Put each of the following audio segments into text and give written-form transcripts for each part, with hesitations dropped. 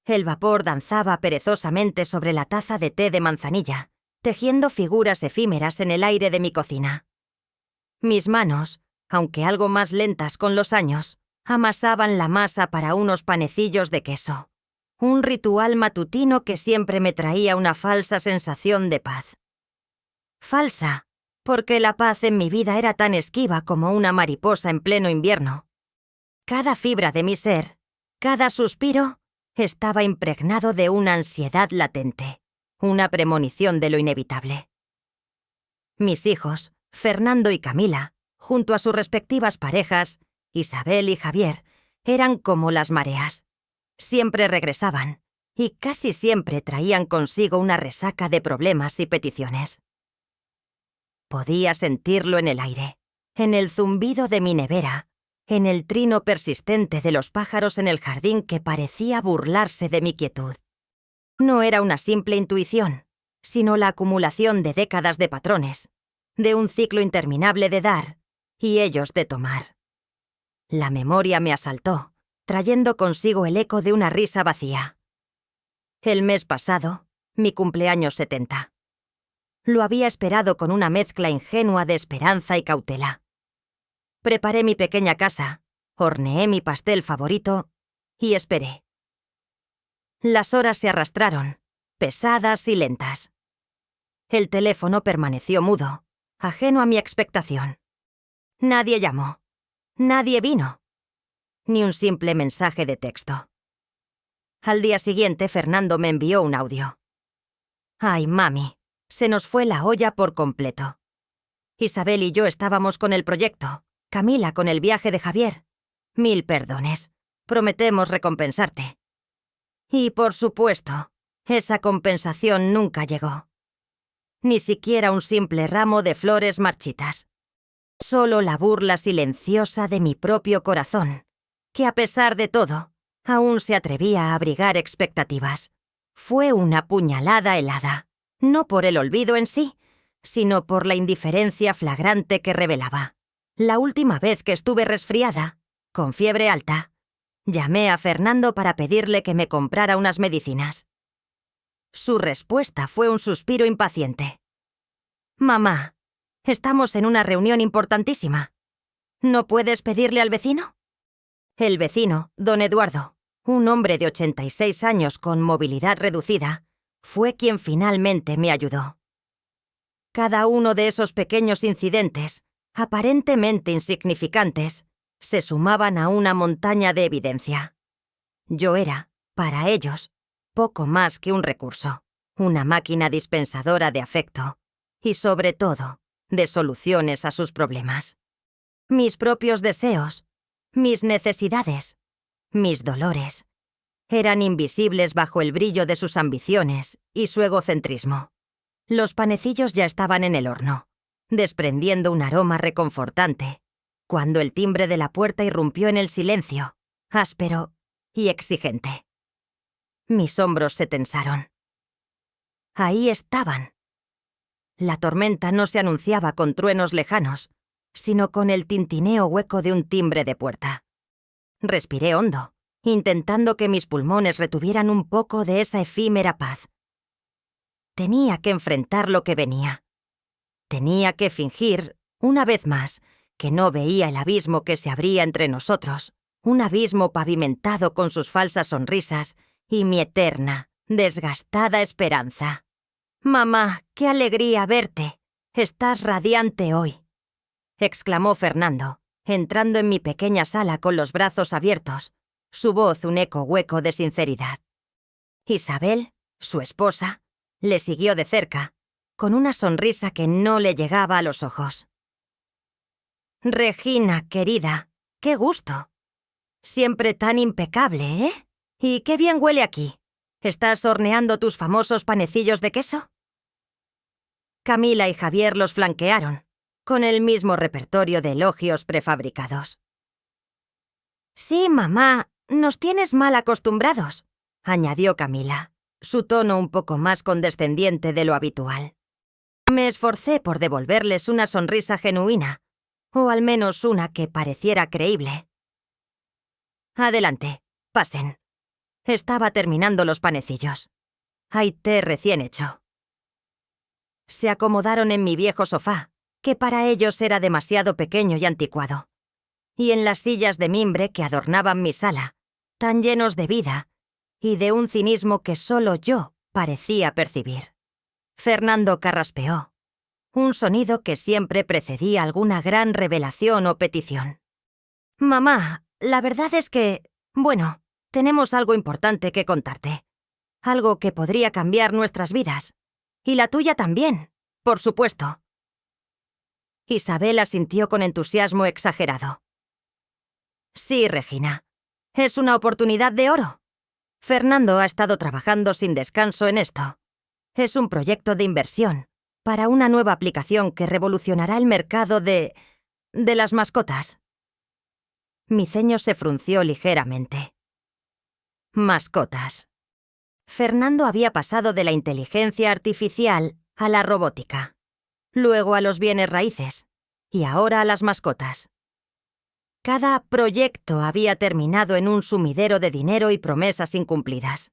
El vapor danzaba perezosamente sobre la taza de té de manzanilla, tejiendo figuras efímeras en el aire de mi cocina. Mis manos, aunque algo más lentas con los años, amasaban la masa para unos panecillos de queso. Un ritual matutino que siempre me traía una falsa sensación de paz. Falsa, porque la paz en mi vida era tan esquiva como una mariposa en pleno invierno. Cada fibra de mi ser, cada suspiro, estaba impregnado de una ansiedad latente, una premonición de lo inevitable. Mis hijos, Fernando y Camila, junto a sus respectivas parejas, Isabel y Javier, eran como las mareas. Siempre regresaban, y casi siempre traían consigo una resaca de problemas y peticiones. Podía sentirlo en el aire, en el zumbido de mi nevera, en el trino persistente de los pájaros en el jardín que parecía burlarse de mi quietud. No era una simple intuición, sino la acumulación de décadas de patrones, de un ciclo interminable de dar y ellos de tomar. La memoria me asaltó, trayendo consigo el eco de una risa vacía. El mes pasado, mi cumpleaños 70. Lo había esperado con una mezcla ingenua de esperanza y cautela. Preparé mi pequeña casa, horneé mi pastel favorito y esperé. Las horas se arrastraron, pesadas y lentas. El teléfono permaneció mudo, ajeno a mi expectación. Nadie llamó. Nadie vino. Ni un simple mensaje de texto. Al día siguiente, Fernando me envió un audio. «Ay, mami, se nos fue la olla por completo. Isabel y yo estábamos con el proyecto, Camila con el viaje de Javier. 1000 perdones. Prometemos recompensarte». Y, por supuesto, esa compensación nunca llegó. Ni siquiera un simple ramo de flores marchitas. Solo la burla silenciosa de mi propio corazón, que a pesar de todo, aún se atrevía a abrigar expectativas. Fue una puñalada helada, no por el olvido en sí, sino por la indiferencia flagrante que revelaba. La última vez que estuve resfriada, con fiebre alta, llamé a Fernando para pedirle que me comprara unas medicinas. Su respuesta fue un suspiro impaciente. «Mamá, estamos en una reunión importantísima. ¿No puedes pedirle al vecino?» El vecino, don Eduardo, un hombre de 86 años con movilidad reducida, fue quien finalmente me ayudó. Cada uno de esos pequeños incidentes, aparentemente insignificantes, se sumaban a una montaña de evidencia. Yo era, para ellos, poco más que un recurso, una máquina dispensadora de afecto y, sobre todo, de soluciones a sus problemas. Mis propios deseos, mis necesidades, mis dolores, eran invisibles bajo el brillo de sus ambiciones y su egocentrismo. Los panecillos ya estaban en el horno, desprendiendo un aroma reconfortante, cuando el timbre de la puerta irrumpió en el silencio, áspero y exigente. Mis hombros se tensaron. Ahí estaban. La tormenta no se anunciaba con truenos lejanos, sino con el tintineo hueco de un timbre de puerta. Respiré hondo, intentando que mis pulmones retuvieran un poco de esa efímera paz. Tenía que enfrentar lo que venía. Tenía que fingir, una vez más, que no veía el abismo que se abría entre nosotros, un abismo pavimentado con sus falsas sonrisas y mi eterna, desgastada esperanza. «Mamá, qué alegría verte. Estás radiante hoy», exclamó Fernando, entrando en mi pequeña sala con los brazos abiertos, su voz un eco hueco de sinceridad. Isabel, su esposa, le siguió de cerca, con una sonrisa que no le llegaba a los ojos. «Regina, querida, qué gusto. Siempre tan impecable, ¿eh? Y qué bien huele aquí. ¿Estás horneando tus famosos panecillos de queso?» Camila y Javier los flanquearon, con el mismo repertorio de elogios prefabricados. «Sí, mamá, nos tienes mal acostumbrados», añadió Camila, su tono un poco más condescendiente de lo habitual. Me esforcé por devolverles una sonrisa genuina, o al menos una que pareciera creíble. «Adelante, pasen». Estaba terminando los panecillos. Hay té recién hecho. Se acomodaron en mi viejo sofá, que para ellos era demasiado pequeño y anticuado, y en las sillas de mimbre que adornaban mi sala, tan llenos de vida y de un cinismo que solo yo parecía percibir. Fernando carraspeó, un sonido que siempre precedía alguna gran revelación o petición. «Mamá, la verdad es que... bueno, tenemos algo importante que contarte. Algo que podría cambiar nuestras vidas. Y la tuya también, por supuesto». Isabel asintió con entusiasmo exagerado. «Sí, Regina. Es una oportunidad de oro. Fernando ha estado trabajando sin descanso en esto. Es un proyecto de inversión para una nueva aplicación que revolucionará el mercado de las mascotas». Mi ceño se frunció ligeramente. Mascotas. Fernando había pasado de la inteligencia artificial a la robótica, luego a los bienes raíces y ahora a las mascotas. Cada proyecto había terminado en un sumidero de dinero y promesas incumplidas.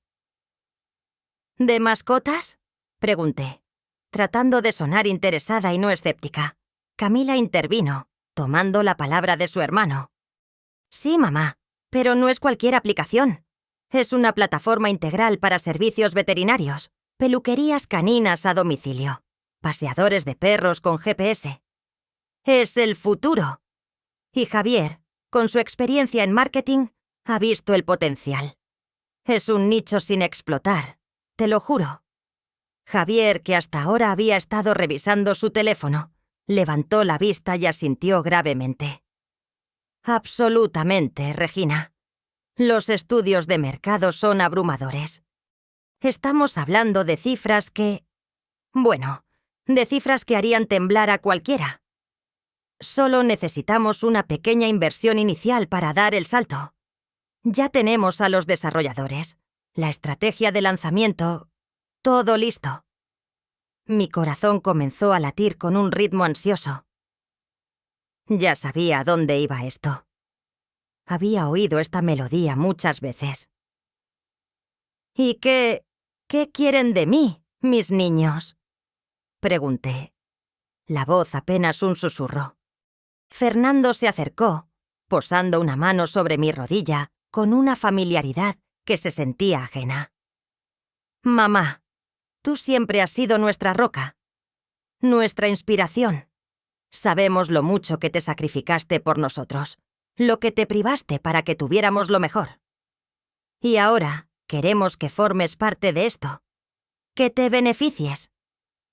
¿De mascotas?, pregunté, tratando de sonar interesada y no escéptica. Camila intervino, tomando la palabra de su hermano. «Sí, mamá, pero no es cualquier aplicación. Es una plataforma integral para servicios veterinarios, peluquerías caninas a domicilio, paseadores de perros con GPS. Es el futuro. Y Javier, con su experiencia en marketing, ha visto el potencial. Es un nicho sin explotar, te lo juro». Javier, que hasta ahora había estado revisando su teléfono, levantó la vista y asintió gravemente. «Absolutamente, Regina. Los estudios de mercado son abrumadores. Estamos hablando de cifras que... bueno, de cifras que harían temblar a cualquiera. Solo necesitamos una pequeña inversión inicial para dar el salto. Ya tenemos a los desarrolladores, la estrategia de lanzamiento, todo listo». Mi corazón comenzó a latir con un ritmo ansioso. Ya sabía a dónde iba esto. Había oído esta melodía muchas veces. «¿Y qué quieren de mí, mis niños?», pregunté. La voz apenas un susurro. Fernando se acercó, posando una mano sobre mi rodilla con una familiaridad que se sentía ajena. «Mamá, tú siempre has sido nuestra roca, nuestra inspiración. Sabemos lo mucho que te sacrificaste por nosotros, lo que te privaste para que tuviéramos lo mejor. Y ahora queremos que formes parte de esto, que te beneficies,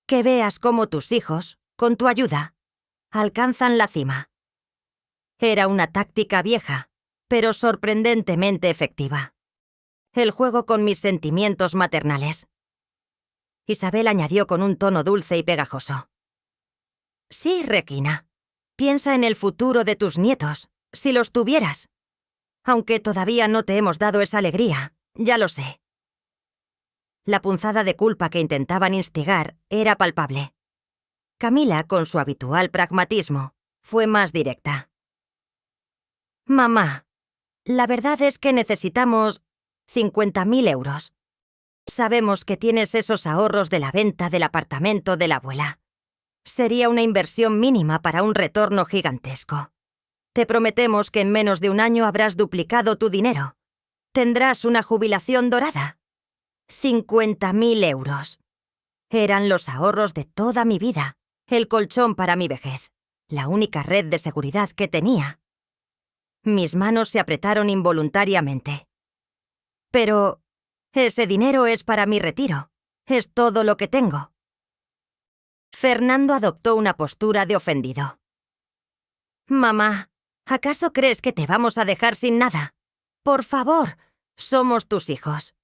que veas cómo tus hijos, con tu ayuda, alcanzan la cima». Era una táctica vieja, pero sorprendentemente efectiva. El juego con mis sentimientos maternales. Isabel añadió con un tono dulce y pegajoso. «Sí, Regina. Piensa en el futuro de tus nietos, si los tuvieras. Aunque todavía no te hemos dado esa alegría, ya lo sé». La punzada de culpa que intentaban instigar era palpable. Camila, con su habitual pragmatismo, fue más directa. «Mamá, la verdad es que necesitamos 50.000 euros. Sabemos que tienes esos ahorros de la venta del apartamento de la abuela. Sería una inversión mínima para un retorno gigantesco. Te prometemos que en menos de un año habrás duplicado tu dinero. Tendrás una jubilación dorada. 50.000 euros. Eran los ahorros de toda mi vida, el colchón para mi vejez, la única red de seguridad que tenía». Mis manos se apretaron involuntariamente. «Pero ese dinero es para mi retiro. Es todo lo que tengo». Fernando adoptó una postura de ofendido. «Mamá, ¿acaso crees que te vamos a dejar sin nada? Por favor, somos tus hijos.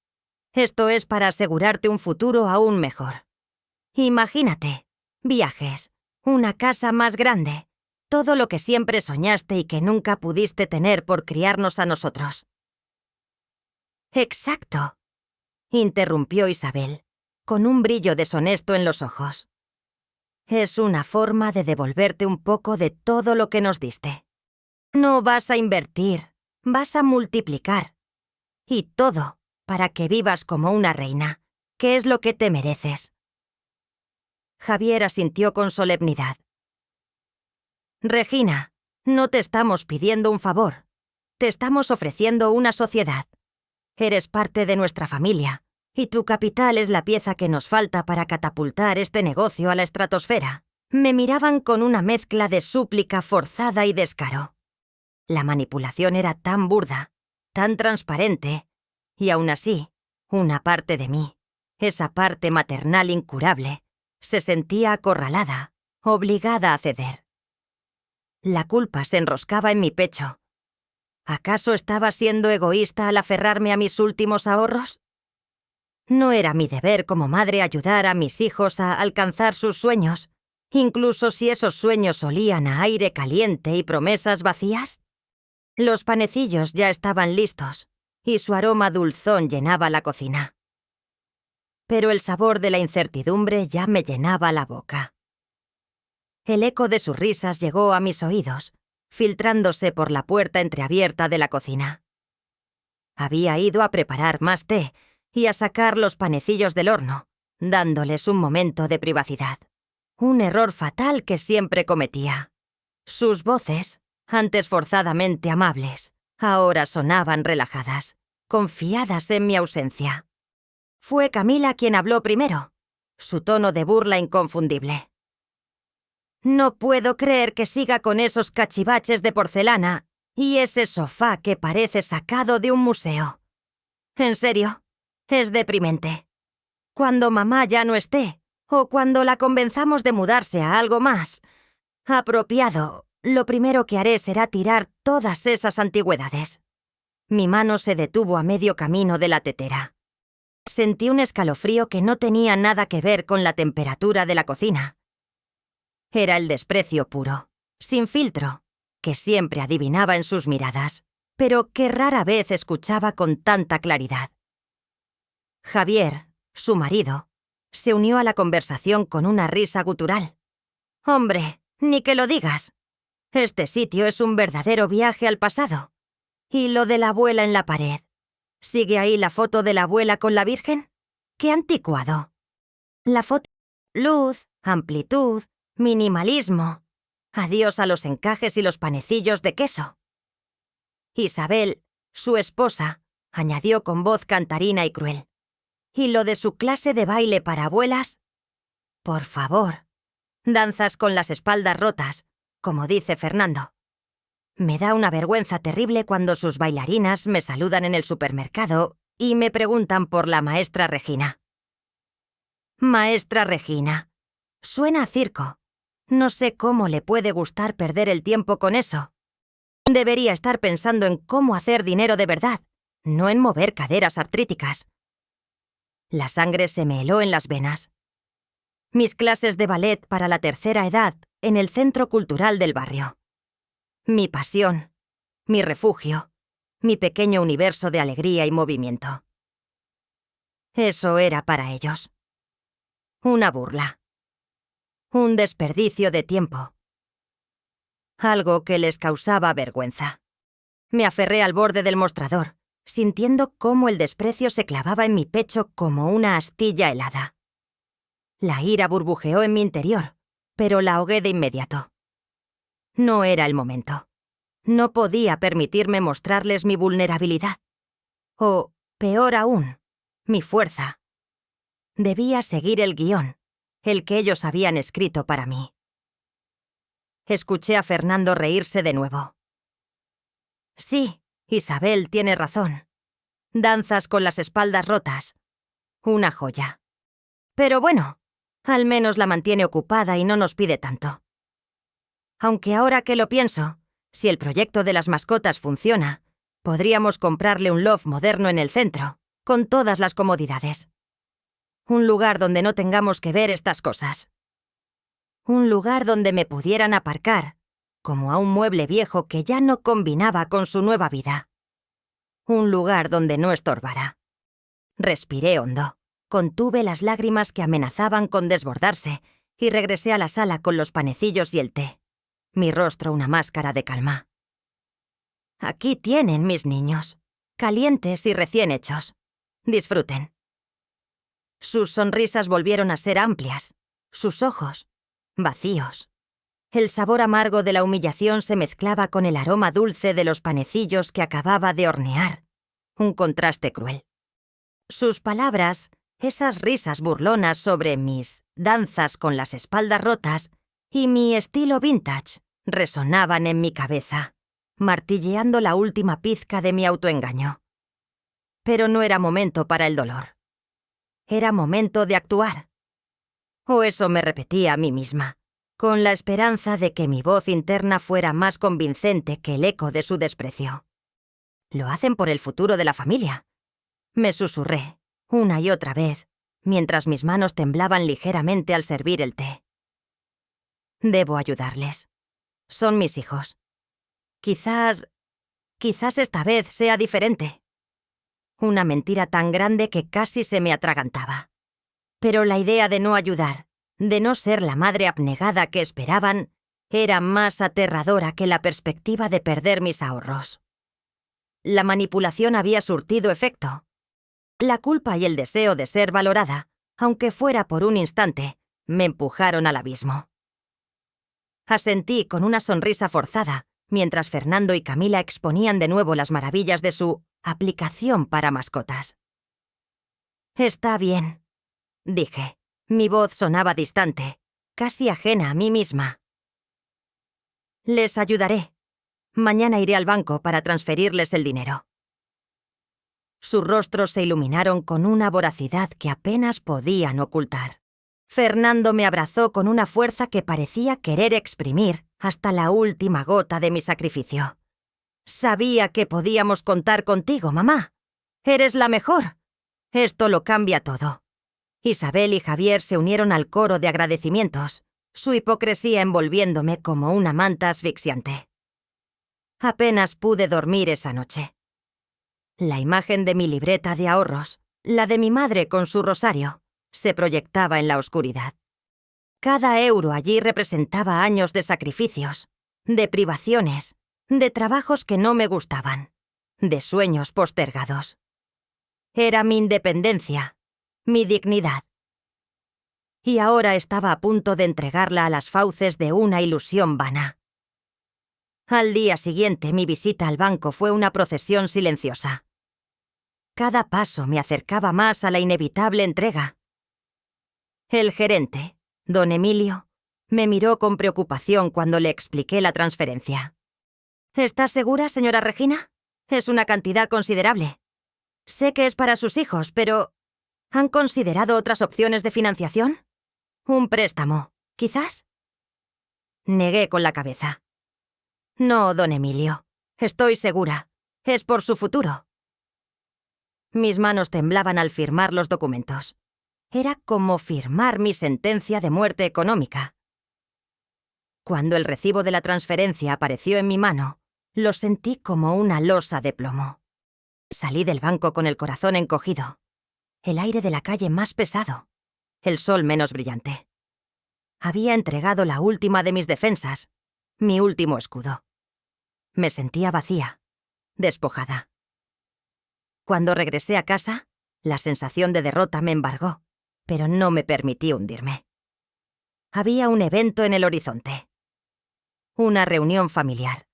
Esto es para asegurarte un futuro aún mejor. Imagínate, viajes, una casa más grande, todo lo que siempre soñaste y que nunca pudiste tener por criarnos a nosotros». «Exacto», interrumpió Isabel, con un brillo deshonesto en los ojos. «Es una forma de devolverte un poco de todo lo que nos diste. No vas a invertir, vas a multiplicar. Y todo para que vivas como una reina, que es lo que te mereces. Javier asintió con solemnidad. Regina, no te estamos pidiendo un favor. Te estamos ofreciendo una sociedad. Eres parte de nuestra familia, y tu capital es la pieza que nos falta para catapultar este negocio a la estratosfera. Me miraban con una mezcla de súplica forzada y descaro. La manipulación era tan burda, tan transparente, y aún así, una parte de mí, esa parte maternal incurable, se sentía acorralada, obligada a ceder. La culpa se enroscaba en mi pecho. ¿Acaso estaba siendo egoísta al aferrarme a mis últimos ahorros? ¿No era mi deber como madre ayudar a mis hijos a alcanzar sus sueños, incluso si esos sueños olían a aire caliente y promesas vacías? Los panecillos ya estaban listos, y su aroma dulzón llenaba la cocina. Pero el sabor de la incertidumbre ya me llenaba la boca. El eco de sus risas llegó a mis oídos, filtrándose por la puerta entreabierta de la cocina. Había ido a preparar más té y a sacar los panecillos del horno, dándoles un momento de privacidad. Un error fatal que siempre cometía. Sus voces, antes forzadamente amables, ahora sonaban relajadas, confiadas en mi ausencia. Fue Camila quien habló primero, su tono de burla inconfundible. No puedo creer que siga con esos cachivaches de porcelana y ese sofá que parece sacado de un museo. En serio, es deprimente. Cuando mamá ya no esté, o cuando la convenzamos de mudarse a algo más apropiado, lo primero que haré será tirar todas esas antigüedades. Mi mano se detuvo a medio camino de la tetera. Sentí un escalofrío que no tenía nada que ver con la temperatura de la cocina. Era el desprecio puro, sin filtro, que siempre adivinaba en sus miradas, pero que rara vez escuchaba con tanta claridad. Javier, su marido, se unió a la conversación con una risa gutural. «Hombre, ni que lo digas. Este sitio es un verdadero viaje al pasado. ¿Y lo de la abuela en la pared? ¿Sigue ahí la foto de la abuela con la Virgen? ¡Qué anticuado! La foto... Luz, amplitud, minimalismo. Adiós a los encajes y los panecillos de queso». Isabel, su esposa, añadió con voz cantarina y cruel. ¿Y lo de su clase de baile para abuelas? Por favor. Danzas con las espaldas rotas, como dice Fernando. Me da una vergüenza terrible cuando sus bailarinas me saludan en el supermercado y me preguntan por la maestra Regina. Maestra Regina. Suena a circo. No sé cómo le puede gustar perder el tiempo con eso. Debería estar pensando en cómo hacer dinero de verdad, no en mover caderas artríticas. La sangre se me heló en las venas. Mis clases de ballet para la tercera edad en el Centro Cultural del barrio. Mi pasión, mi refugio, mi pequeño universo de alegría y movimiento. Eso era para ellos. Una burla. Un desperdicio de tiempo. Algo que les causaba vergüenza. Me aferré al borde del mostrador, sintiendo cómo el desprecio se clavaba en mi pecho como una astilla helada. La ira burbujeó en mi interior, pero la ahogué de inmediato. No era el momento. No podía permitirme mostrarles mi vulnerabilidad. O, peor aún, mi fuerza. Debía seguir el guión, el que ellos habían escrito para mí. Escuché a Fernando reírse de nuevo. Sí, Isabel tiene razón. Danzas con las espaldas rotas. Una joya. Pero bueno, al menos la mantiene ocupada y no nos pide tanto. Aunque ahora que lo pienso, si el proyecto de las mascotas funciona, podríamos comprarle un loft moderno en el centro, con todas las comodidades. Un lugar donde no tengamos que ver estas cosas. Un lugar donde me pudieran aparcar, como a un mueble viejo que ya no combinaba con su nueva vida. Un lugar donde no estorbara. Respiré hondo, contuve las lágrimas que amenazaban con desbordarse y regresé a la sala con los panecillos y el té, mi rostro una máscara de calma. Aquí tienen mis niños, calientes y recién hechos. Disfruten». Sus sonrisas volvieron a ser amplias, sus ojos vacíos. El sabor amargo de la humillación se mezclaba con el aroma dulce de los panecillos que acababa de hornear. Un contraste cruel. Sus palabras, esas risas burlonas sobre mis danzas con las espaldas rotas y mi estilo vintage, resonaban en mi cabeza, martilleando la última pizca de mi autoengaño. Pero no era momento para el dolor. Era momento de actuar. O eso me repetía a mí misma, con la esperanza de que mi voz interna fuera más convincente que el eco de su desprecio. «Lo hacen por el futuro de la familia», me susurré, una y otra vez, mientras mis manos temblaban ligeramente al servir el té. Debo ayudarles. Son mis hijos. Quizás esta vez sea diferente. Una mentira tan grande que casi se me atragantaba. Pero la idea de no ayudar, de no ser la madre abnegada que esperaban, era más aterradora que la perspectiva de perder mis ahorros. La manipulación había surtido efecto. La culpa y el deseo de ser valorada, aunque fuera por un instante, me empujaron al abismo. Asentí con una sonrisa forzada, mientras Fernando y Camila exponían de nuevo las maravillas de su aplicación para mascotas. «Está bien», dije. Mi voz sonaba distante, casi ajena a mí misma. «Les ayudaré. Mañana iré al banco para transferirles el dinero». Sus rostros se iluminaron con una voracidad que apenas podían ocultar. Fernando me abrazó con una fuerza que parecía querer exprimir hasta la última gota de mi sacrificio. «Sabía que podíamos contar contigo, mamá. Eres la mejor. Esto lo cambia todo». Isabel y Javier se unieron al coro de agradecimientos, su hipocresía envolviéndome como una manta asfixiante. Apenas pude dormir esa noche. La imagen de mi libreta de ahorros, la de mi madre con su rosario, se proyectaba en la oscuridad. Cada euro allí representaba años de sacrificios, de privaciones, de trabajos que no me gustaban, de sueños postergados. Era mi independencia, mi dignidad. Y ahora estaba a punto de entregarla a las fauces de una ilusión vana. Al día siguiente, mi visita al banco fue una procesión silenciosa. Cada paso me acercaba más a la inevitable entrega. El gerente, don Emilio, me miró con preocupación cuando le expliqué la transferencia. «¿Estás segura, señora Regina? Es una cantidad considerable. Sé que es para sus hijos, pero ¿han considerado otras opciones de financiación? ¿Un préstamo, quizás?» Negué con la cabeza. «No, don Emilio. Estoy segura. Es por su futuro». Mis manos temblaban al firmar los documentos. Era como firmar mi sentencia de muerte económica. Cuando el recibo de la transferencia apareció en mi mano, lo sentí como una losa de plomo. Salí del banco con el corazón encogido, el aire de la calle más pesado, el sol menos brillante. Había entregado la última de mis defensas, mi último escudo. Me sentía vacía, despojada. Cuando regresé a casa, la sensación de derrota me embargó, pero no me permití hundirme. Había un evento en el horizonte. Una reunión familiar.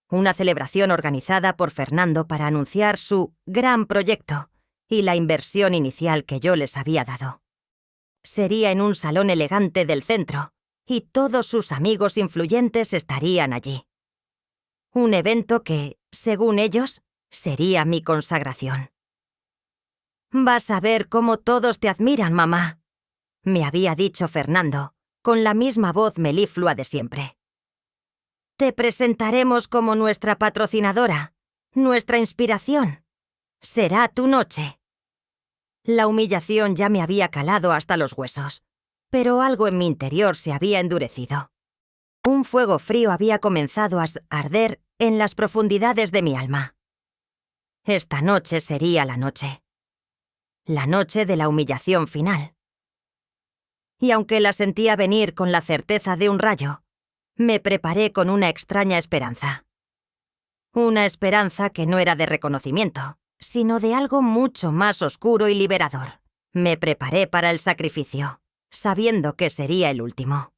Una celebración organizada por Fernando para anunciar su gran proyecto y la inversión inicial que yo les había dado. Sería en un salón elegante del centro, y todos sus amigos influyentes estarían allí. Un evento que, según ellos, sería mi consagración. «Vas a ver cómo todos te admiran, mamá», me había dicho Fernando, con la misma voz meliflua de siempre. «Te presentaremos como nuestra patrocinadora, nuestra inspiración. Será tu noche». La humillación ya me había calado hasta los huesos, pero algo en mi interior se había endurecido. Un fuego frío había comenzado a arder en las profundidades de mi alma. Esta noche sería la noche. La noche de la humillación final. Y aunque la sentía venir con la certeza de un rayo, me preparé con una extraña esperanza. Una esperanza que no era de reconocimiento, sino de algo mucho más oscuro y liberador. Me preparé para el sacrificio, sabiendo que sería el último.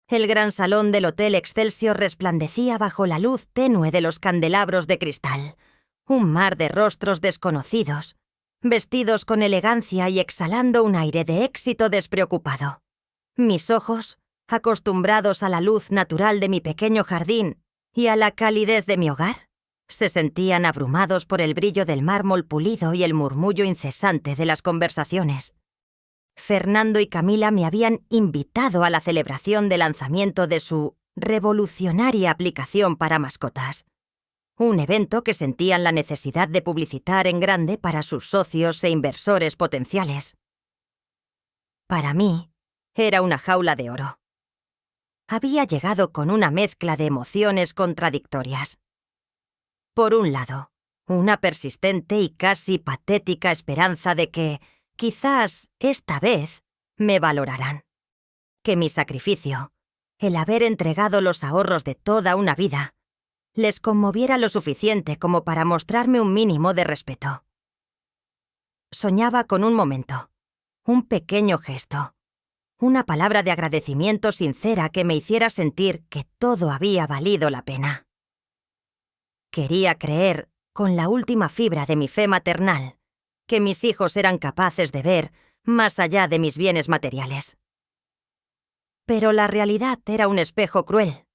El gran salón del Hotel Excelsior resplandecía bajo la luz tenue de los candelabros de cristal, un mar de rostros desconocidos, vestidos con elegancia y exhalando un aire de éxito despreocupado. Mis ojos, acostumbrados a la luz natural de mi pequeño jardín y a la calidez de mi hogar, se sentían abrumados por el brillo del mármol pulido y el murmullo incesante de las conversaciones. Fernando y Camila me habían invitado a la celebración de lanzamiento de su revolucionaria aplicación para mascotas, un evento que sentían la necesidad de publicitar en grande para sus socios e inversores potenciales. Para mí, era una jaula de oro. Había llegado con una mezcla de emociones contradictorias. Por un lado, una persistente y casi patética esperanza de que, quizás esta vez, me valorarán. Que mi sacrificio, el haber entregado los ahorros de toda una vida, les conmoviera lo suficiente como para mostrarme un mínimo de respeto. Soñaba con un momento, un pequeño gesto, una palabra de agradecimiento sincera que me hiciera sentir que todo había valido la pena. Quería creer, con la última fibra de mi fe maternal, que mis hijos eran capaces de ver más allá de mis bienes materiales. Pero la realidad era un espejo cruel.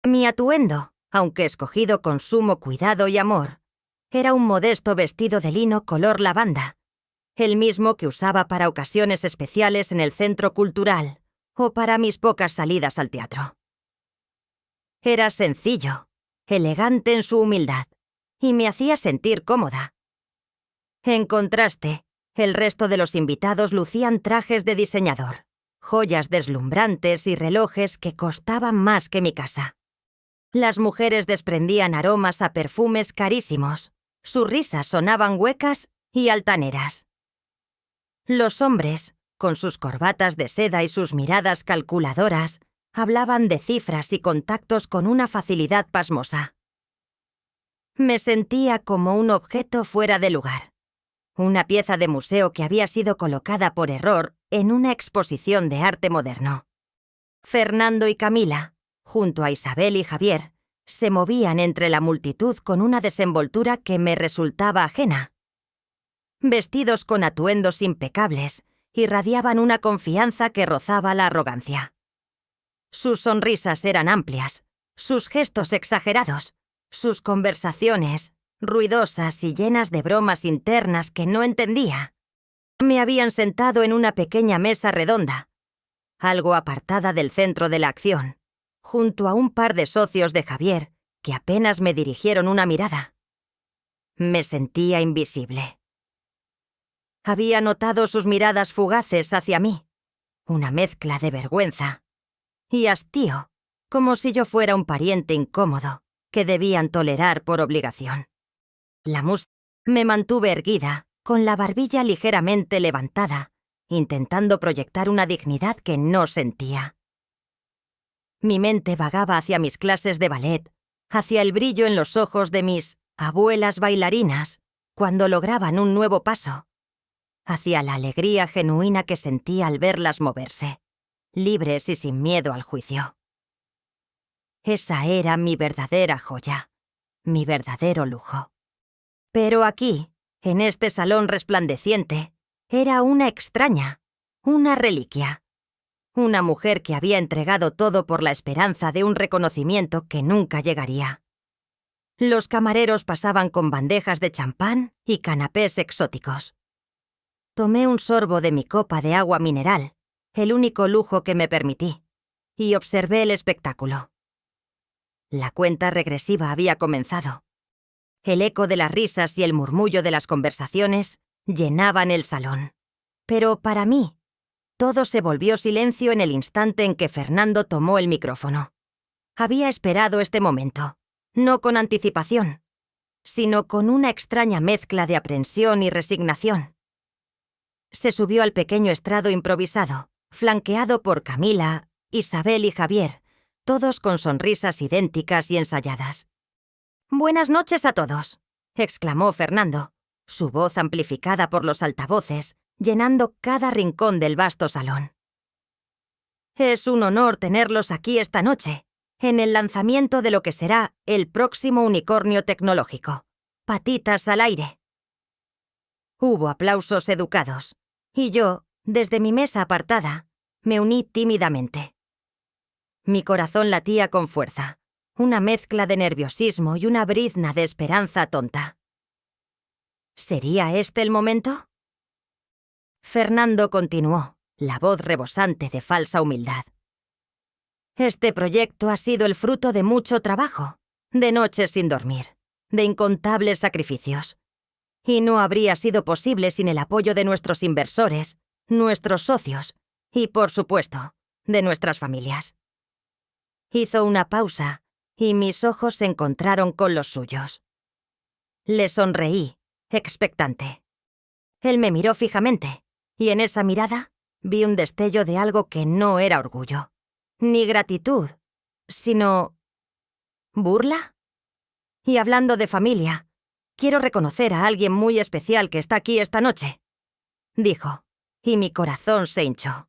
Mi atuendo, aunque escogido con sumo cuidado y amor, era un modesto vestido de lino color lavanda, el mismo que usaba para ocasiones especiales en el centro cultural o para mis pocas salidas al teatro. Era sencillo, elegante en su humildad, y me hacía sentir cómoda. En contraste, el resto de los invitados lucían trajes de diseñador, joyas deslumbrantes y relojes que costaban más que mi casa. Las mujeres desprendían aromas a perfumes carísimos, sus risas sonaban huecas y altaneras. Los hombres, con sus corbatas de seda y sus miradas calculadoras, hablaban de cifras y contactos con una facilidad pasmosa. Me sentía como un objeto fuera de lugar, una pieza de museo que había sido colocada por error en una exposición de arte moderno. Fernando y Camila, junto a Isabel y Javier, se movían entre la multitud con una desenvoltura que me resultaba ajena. Vestidos con atuendos impecables, irradiaban una confianza que rozaba la arrogancia. Sus sonrisas eran amplias, sus gestos exagerados, sus conversaciones ruidosas y llenas de bromas internas que no entendía. Me habían sentado en una pequeña mesa redonda, algo apartada del centro de la acción, junto a un par de socios de Javier que apenas me dirigieron una mirada. Me sentía invisible. Había notado sus miradas fugaces hacia mí, una mezcla de vergüenza y hastío, como si yo fuera un pariente incómodo que debían tolerar por obligación. La música me mantuve erguida, con la barbilla ligeramente levantada, intentando proyectar una dignidad que no sentía. Mi mente vagaba hacia mis clases de ballet, hacia el brillo en los ojos de mis abuelas bailarinas cuando lograban un nuevo paso, hacia la alegría genuina que sentía al verlas moverse, libres y sin miedo al juicio. Esa era mi verdadera joya, mi verdadero lujo. Pero aquí, en este salón resplandeciente, era una extraña, una reliquia. Una mujer que había entregado todo por la esperanza de un reconocimiento que nunca llegaría. Los camareros pasaban con bandejas de champán y canapés exóticos. Tomé un sorbo de mi copa de agua mineral, el único lujo que me permití, y observé el espectáculo. La cuenta regresiva había comenzado. El eco de las risas y el murmullo de las conversaciones llenaban el salón. Pero para mí, todo se volvió silencio en el instante en que Fernando tomó el micrófono. Había esperado este momento, no con anticipación, sino con una extraña mezcla de aprensión y resignación. Se subió al pequeño estrado improvisado, flanqueado por Camila, Isabel y Javier, todos con sonrisas idénticas y ensayadas. «Buenas noches a todos», exclamó Fernando, su voz amplificada por los altavoces, llenando cada rincón del vasto salón. Es un honor tenerlos aquí esta noche, en el lanzamiento de lo que será el próximo unicornio tecnológico. Patitas al aire. Hubo aplausos educados, y yo, desde mi mesa apartada, me uní tímidamente. Mi corazón latía con fuerza, una mezcla de nerviosismo y una brizna de esperanza tonta. ¿Sería este el momento? Fernando continuó, la voz rebosante de falsa humildad. Este proyecto ha sido el fruto de mucho trabajo, de noches sin dormir, de incontables sacrificios. Y no habría sido posible sin el apoyo de nuestros inversores, nuestros socios y, por supuesto, de nuestras familias. Hizo una pausa y mis ojos se encontraron con los suyos. Le sonreí, expectante. Él me miró fijamente, y en esa mirada vi un destello de algo que no era orgullo, ni gratitud, sino... ¿burla? Y hablando de familia, quiero reconocer a alguien muy especial que está aquí esta noche, dijo, y mi corazón se hinchó.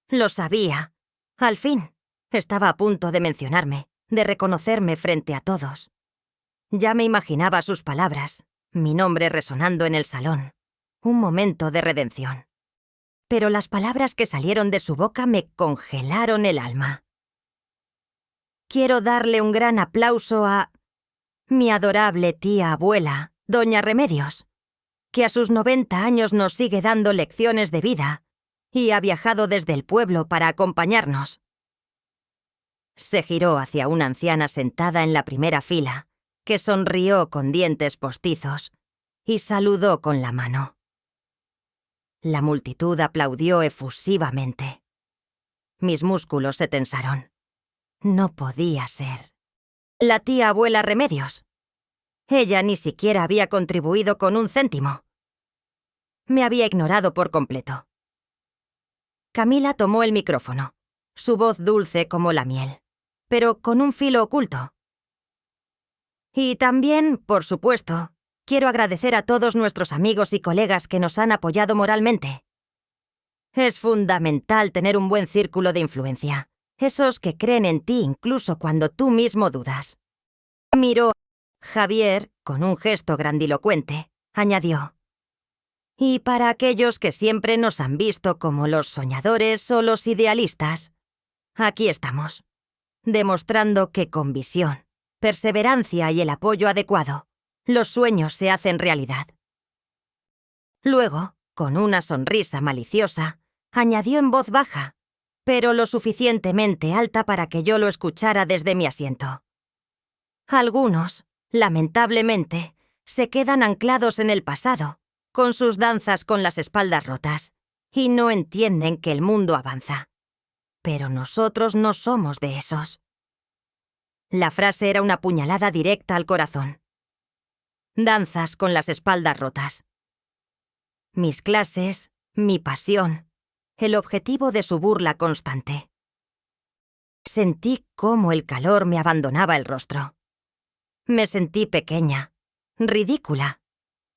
Lo sabía. Al fin, estaba a punto de mencionarme, de reconocerme frente a todos. Ya me imaginaba sus palabras, mi nombre resonando en el salón. Un momento de redención. Pero las palabras que salieron de su boca me congelaron el alma. Quiero darle un gran aplauso a mi adorable tía abuela, doña Remedios, que a sus 90 años nos sigue dando lecciones de vida y ha viajado desde el pueblo para acompañarnos. Se giró hacia una anciana sentada en la primera fila, que sonrió con dientes postizos y saludó con la mano. La multitud aplaudió efusivamente. Mis músculos se tensaron. No podía ser. La tía abuela Remedios. Ella ni siquiera había contribuido con un céntimo. Me había ignorado por completo. Camila tomó el micrófono, su voz dulce como la miel, pero con un filo oculto. Y también, por supuesto, quiero agradecer a todos nuestros amigos y colegas que nos han apoyado moralmente. Es fundamental tener un buen círculo de influencia, esos que creen en ti incluso cuando tú mismo dudas. Miró a Javier, con un gesto grandilocuente, añadió. Y para aquellos que siempre nos han visto como los soñadores o los idealistas, aquí estamos, demostrando que con visión, perseverancia y el apoyo adecuado, los sueños se hacen realidad. Luego, con una sonrisa maliciosa, añadió en voz baja, pero lo suficientemente alta para que yo lo escuchara desde mi asiento. Algunos, lamentablemente, se quedan anclados en el pasado, con sus danzas con las espaldas rotas, y no entienden que el mundo avanza. Pero nosotros no somos de esos. La frase era una puñalada directa al corazón. Danzas con las espaldas rotas. Mis clases, mi pasión, el objetivo de su burla constante. Sentí cómo el calor me abandonaba el rostro. Me sentí pequeña, ridícula,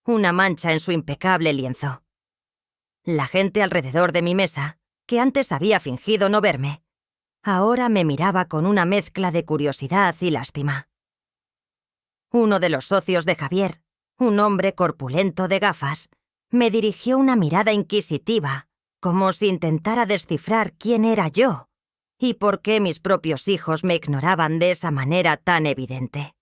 una mancha en su impecable lienzo. La gente alrededor de mi mesa, que antes había fingido no verme, ahora me miraba con una mezcla de curiosidad y lástima. Uno de los socios de Javier, un hombre corpulento de gafas, me dirigió una mirada inquisitiva, como si intentara descifrar quién era yo y por qué mis propios hijos me ignoraban de esa manera tan evidente.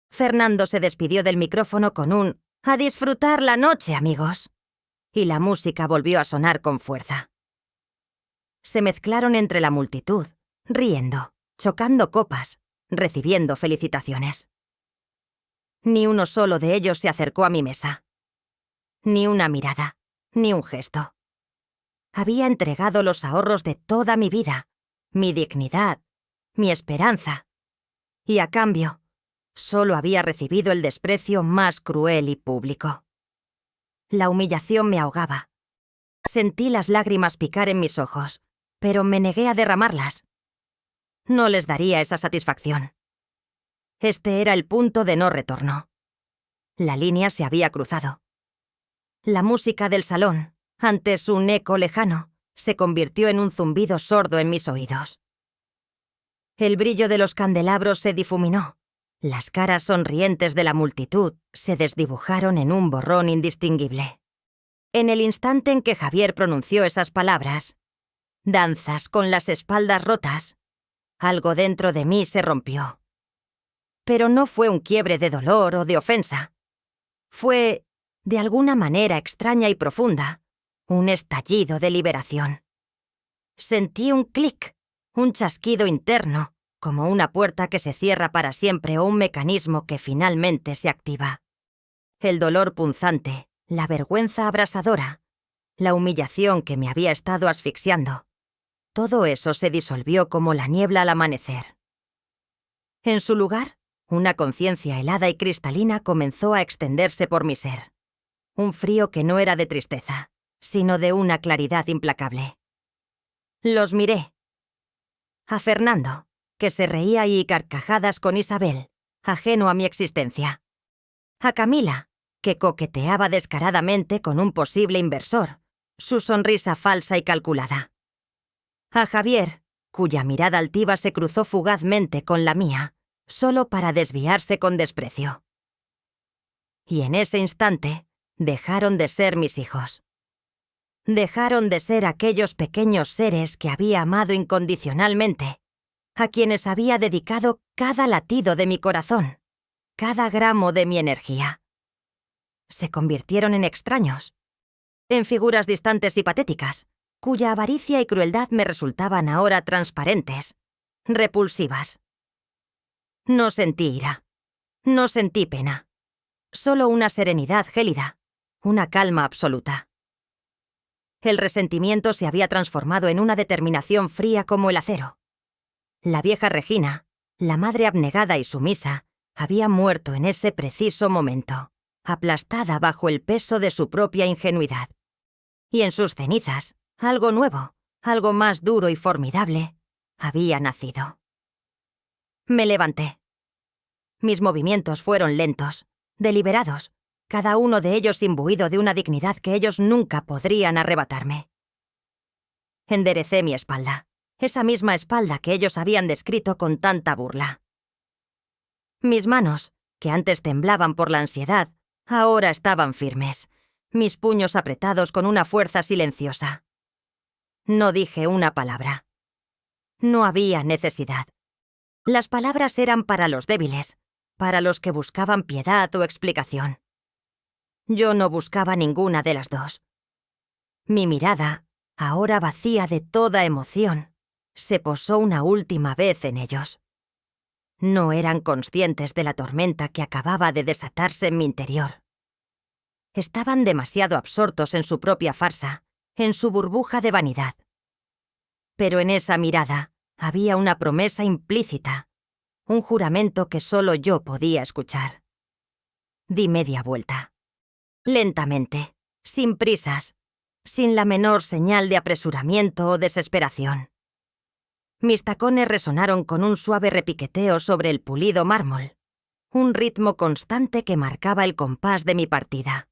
Fernando se despidió del micrófono con un «A disfrutar la noche, amigos», y la música volvió a sonar con fuerza. Se mezclaron entre la multitud, riendo, chocando copas, recibiendo felicitaciones. Ni uno solo de ellos se acercó a mi mesa. Ni una mirada, ni un gesto. Había entregado los ahorros de toda mi vida, mi dignidad, mi esperanza, y a cambio, solo había recibido el desprecio más cruel y público. La humillación me ahogaba. Sentí las lágrimas picar en mis ojos, pero me negué a derramarlas. No les daría esa satisfacción. Este era el punto de no retorno. La línea se había cruzado, La música del salón, antes un eco lejano, se convirtió en un zumbido sordo en mis oídos. El brillo de los candelabros se difuminó. Las caras sonrientes de la multitud se desdibujaron en un borrón indistinguible. En el instante en que Javier pronunció esas palabras, danzas con las espaldas rotas, algo dentro de mí se rompió. Pero no fue un quiebre de dolor o de ofensa. Fue, de alguna manera extraña y profunda, un estallido de liberación. Sentí un clic, un chasquido interno, como una puerta que se cierra para siempre o un mecanismo que finalmente se activa. El dolor punzante, la vergüenza abrasadora, la humillación que me había estado asfixiando, todo eso se disolvió como la niebla al amanecer. En su lugar, una conciencia helada y cristalina comenzó a extenderse por mi ser. Un frío que no era de tristeza, sino de una claridad implacable. Los miré. A Fernando, que se reía y carcajadas con Isabel, ajeno a mi existencia. A Camila, que coqueteaba descaradamente con un posible inversor, su sonrisa falsa y calculada. A Javier, cuya mirada altiva se cruzó fugazmente con la mía, solo para desviarse con desprecio. Y en ese instante, dejaron de ser mis hijos. Dejaron de ser aquellos pequeños seres que había amado incondicionalmente, a quienes había dedicado cada latido de mi corazón, cada gramo de mi energía. Se convirtieron en extraños, en figuras distantes y patéticas, cuya avaricia y crueldad me resultaban ahora transparentes, repulsivas. No sentí ira, no sentí pena, solo una serenidad gélida, una calma absoluta. El resentimiento se había transformado en una determinación fría como el acero. La vieja Regina, la madre abnegada y sumisa, había muerto en ese preciso momento, aplastada bajo el peso de su propia ingenuidad. Y en sus cenizas, algo nuevo, algo más duro y formidable, había nacido. Me levanté. Mis movimientos fueron lentos, deliberados, cada uno de ellos imbuido de una dignidad que ellos nunca podrían arrebatarme. Enderecé mi espalda, esa misma espalda que ellos habían descrito con tanta burla. Mis manos, que antes temblaban por la ansiedad, ahora estaban firmes, mis puños apretados con una fuerza silenciosa. No dije una palabra. No había necesidad. Las palabras eran para los débiles, para los que buscaban piedad o explicación. Yo no buscaba ninguna de las dos. Mi mirada, ahora vacía de toda emoción, se posó una última vez en ellos. No eran conscientes de la tormenta que acababa de desatarse en mi interior. Estaban demasiado absortos en su propia farsa, en su burbuja de vanidad. Pero en esa mirada había una promesa implícita, un juramento que solo yo podía escuchar. Di media vuelta. Lentamente, sin prisas, sin la menor señal de apresuramiento o desesperación. Mis tacones resonaron con un suave repiqueteo sobre el pulido mármol, un ritmo constante que marcaba el compás de mi partida.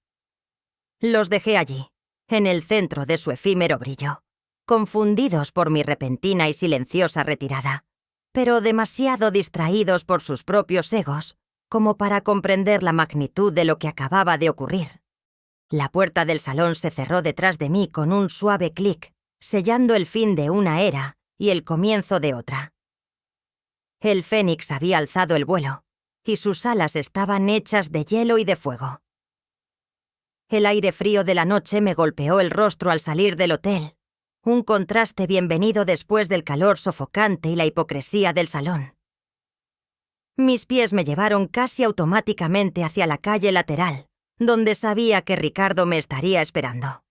Los dejé allí, en el centro de su efímero brillo, confundidos por mi repentina y silenciosa retirada, pero demasiado distraídos por sus propios egos como para comprender la magnitud de lo que acababa de ocurrir. La puerta del salón se cerró detrás de mí con un suave clic, sellando el fin de una era y el comienzo de otra. El fénix había alzado el vuelo, y sus alas estaban hechas de hielo y de fuego. El aire frío de la noche me golpeó el rostro al salir del hotel, un contraste bienvenido después del calor sofocante y la hipocresía del salón. Mis pies me llevaron casi automáticamente hacia la calle lateral, donde sabía que Ricardo me estaría esperando.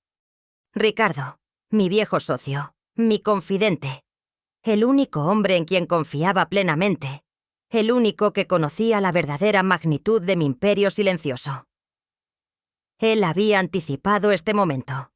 Ricardo, mi viejo socio, mi confidente, el único hombre en quien confiaba plenamente, el único que conocía la verdadera magnitud de mi imperio silencioso. Él había anticipado este momento.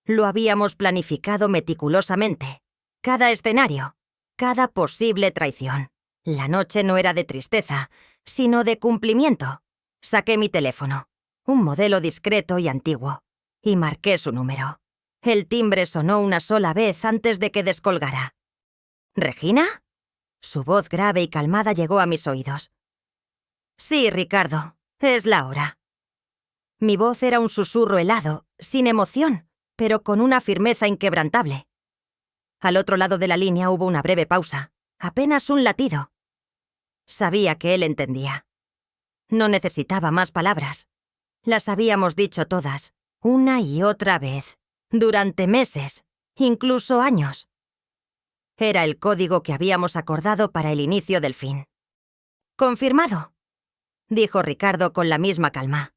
Lo habíamos planificado meticulosamente, cada escenario, cada posible traición. La noche no era de tristeza, sino de cumplimiento. Saqué mi teléfono. un modelo discreto y antiguo, y marqué su número. El timbre sonó una sola vez antes de que descolgara. ¿Regina? Su voz grave y calmada llegó a mis oídos. Sí, Ricardo, es la hora. Mi voz era un susurro helado, sin emoción, pero con una firmeza inquebrantable. Al otro lado de la línea hubo una breve pausa, apenas un latido. Sabía que él entendía. No necesitaba más palabras. Las habíamos dicho todas, una y otra vez, durante meses, incluso años. Era el código que habíamos acordado para el inicio del fin. «Confirmado», dijo Ricardo con la misma calma.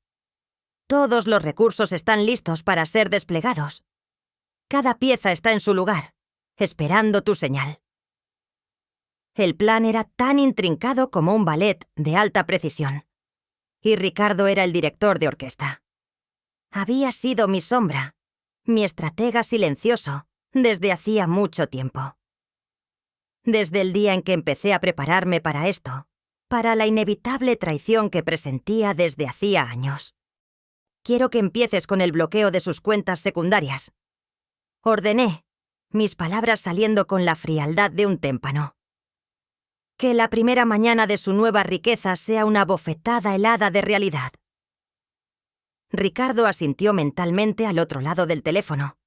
«Todos los recursos están listos para ser desplegados. Cada pieza está en su lugar, esperando tu señal». El plan era tan intrincado como un ballet de alta precisión. Y Ricardo era el director de orquesta. Había sido mi sombra, mi estratega silencioso, desde hacía mucho tiempo. Desde el día en que empecé a prepararme para esto, para la inevitable traición que presentía desde hacía años. «Quiero que empieces con el bloqueo de sus cuentas secundarias», ordené, mis palabras saliendo con la frialdad de un témpano. «Que la primera mañana de su nueva riqueza sea una bofetada helada de realidad». Ricardo asintió mentalmente al otro lado del teléfono.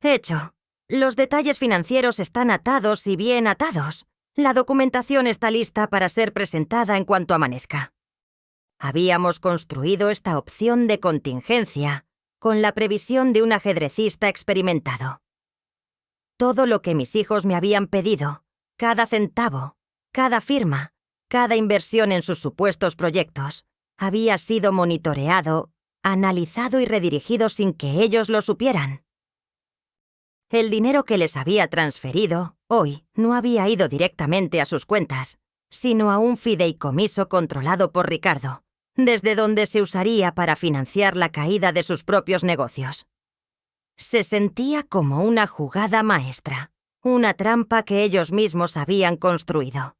«Hecho. Los detalles financieros están atados y bien atados. La documentación está lista para ser presentada en cuanto amanezca». Habíamos construido esta opción de contingencia con la previsión de un ajedrecista experimentado. Todo lo que mis hijos me habían pedido, cada centavo, cada firma, cada inversión en sus supuestos proyectos, había sido monitoreado, analizado y redirigido sin que ellos lo supieran. El dinero que les había transferido, hoy, no había ido directamente a sus cuentas, sino a un fideicomiso controlado por Ricardo, desde donde se usaría para financiar la caída de sus propios negocios. Se sentía como una jugada maestra, una trampa que ellos mismos habían construido.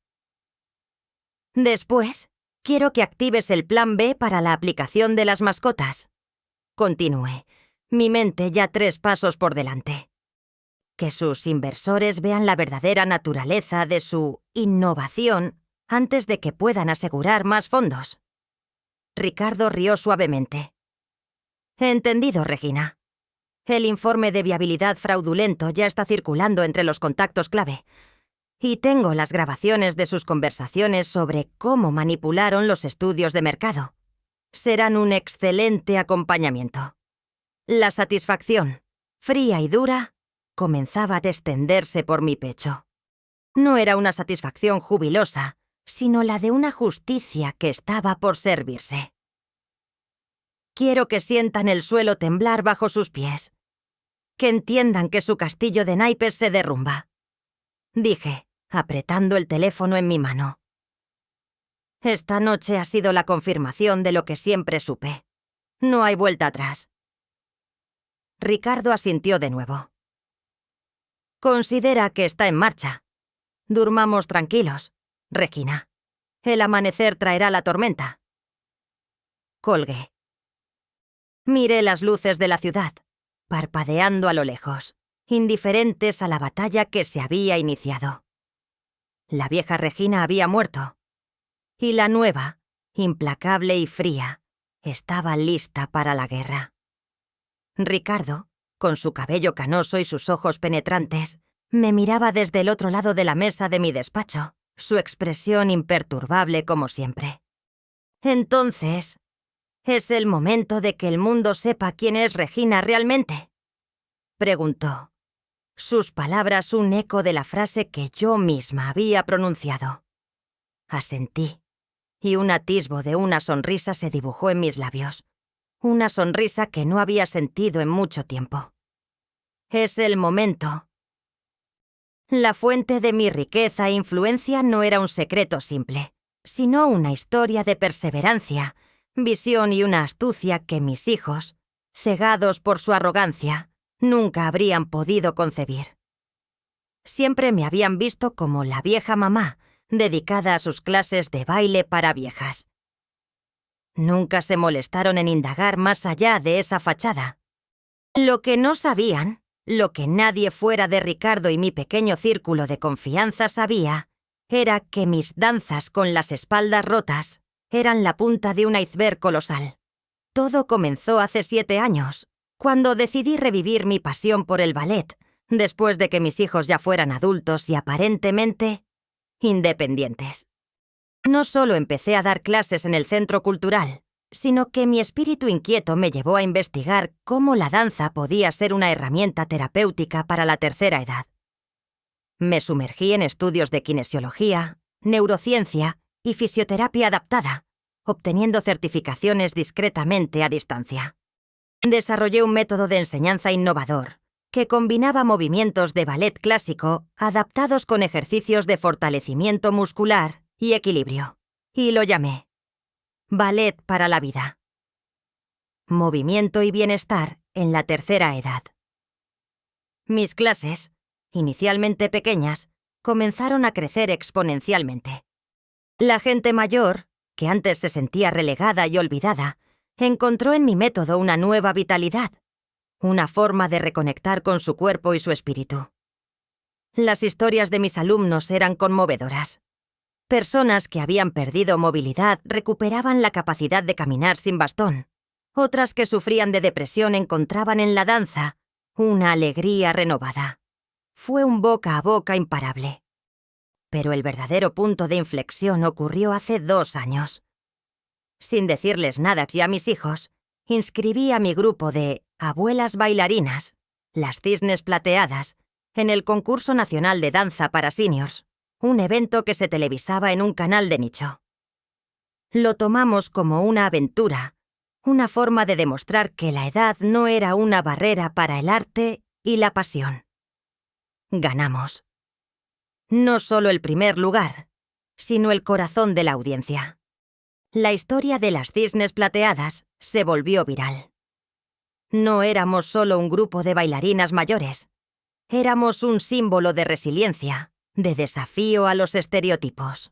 «Después, quiero que actives el plan B para la aplicación de las mascotas», continué, mi mente ya 3 pasos por delante. «Que sus inversores vean la verdadera naturaleza de su innovación antes de que puedan asegurar más fondos». Ricardo rió suavemente. «Entendido, Regina. El informe de viabilidad fraudulento ya está circulando entre los contactos clave. Y tengo las grabaciones de sus conversaciones sobre cómo manipularon los estudios de mercado. Serán un excelente acompañamiento». La satisfacción, fría y dura, comenzaba a extenderse por mi pecho. No era una satisfacción jubilosa, sino la de una justicia que estaba por servirse. «Quiero que sientan el suelo temblar bajo sus pies. Que entiendan que su castillo de naipes se derrumba», dije, apretando el teléfono en mi mano. «Esta noche ha sido la confirmación de lo que siempre supe. No hay vuelta atrás». Ricardo asintió de nuevo. «Considera que está en marcha. Durmamos tranquilos, Regina. El amanecer traerá la tormenta». Colgué. Miré las luces de la ciudad, parpadeando a lo lejos, indiferentes a la batalla que se había iniciado. La vieja Regina había muerto, y la nueva, implacable y fría, estaba lista para la guerra. Ricardo, con su cabello canoso y sus ojos penetrantes, me miraba desde el otro lado de la mesa de mi despacho, su expresión imperturbable como siempre. «Entonces, ¿es el momento de que el mundo sepa quién es Regina realmente?», preguntó. Sus palabras un eco de la frase que yo misma había pronunciado. Asentí, y un atisbo de una sonrisa se dibujó en mis labios. Una sonrisa que no había sentido en mucho tiempo. «Es el momento». La fuente de mi riqueza e influencia no era un secreto simple, sino una historia de perseverancia, visión y una astucia que mis hijos, cegados por su arrogancia, nunca habrían podido concebir. Siempre me habían visto como la vieja mamá, dedicada a sus clases de baile para viejas. Nunca se molestaron en indagar más allá de esa fachada. Lo que no sabían, lo que nadie fuera de Ricardo y mi pequeño círculo de confianza sabía, era que mis danzas con las espaldas rotas eran la punta de un iceberg colosal. Todo comenzó hace 7 años, cuando decidí revivir mi pasión por el ballet, después de que mis hijos ya fueran adultos y aparentemente independientes. No solo empecé a dar clases en el centro cultural, sino que mi espíritu inquieto me llevó a investigar cómo la danza podía ser una herramienta terapéutica para la tercera edad. Me sumergí en estudios de kinesiología, neurociencia y fisioterapia adaptada, obteniendo certificaciones discretamente a distancia. Desarrollé un método de enseñanza innovador, que combinaba movimientos de ballet clásico adaptados con ejercicios de fortalecimiento muscular y equilibrio, y lo llamé Ballet para la Vida. Movimiento y bienestar en la tercera edad. Mis clases, inicialmente pequeñas, comenzaron a crecer exponencialmente. La gente mayor, que antes se sentía relegada y olvidada, encontró en mi método una nueva vitalidad, una forma de reconectar con su cuerpo y su espíritu. Las historias de mis alumnos eran conmovedoras. Personas que habían perdido movilidad recuperaban la capacidad de caminar sin bastón. Otras que sufrían de depresión encontraban en la danza una alegría renovada. Fue un boca a boca imparable. Pero el verdadero punto de inflexión ocurrió hace 2 años. Sin decirles nada a mis hijos, inscribí a mi grupo de abuelas bailarinas, las Cisnes Plateadas, en el Concurso Nacional de Danza para Seniors, un evento que se televisaba en un canal de nicho. Lo tomamos como una aventura, una forma de demostrar que la edad no era una barrera para el arte y la pasión. Ganamos. No solo el primer lugar, sino el corazón de la audiencia. La historia de las Cisnes Plateadas se volvió viral. No éramos solo un grupo de bailarinas mayores. Éramos un símbolo de resiliencia, de desafío a los estereotipos.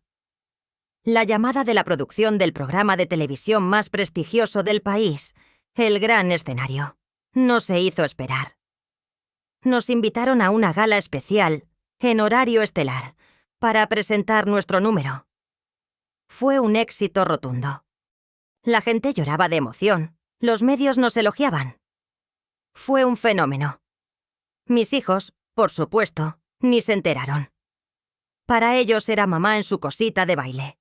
La llamada de la producción del programa de televisión más prestigioso del país, El Gran Escenario, no se hizo esperar. Nos invitaron a una gala especial, en horario estelar, para presentar nuestro número. Fue un éxito rotundo. La gente lloraba de emoción, los medios nos elogiaban. Fue un fenómeno. Mis hijos, por supuesto, ni se enteraron. Para ellos era mamá en su cosita de baile.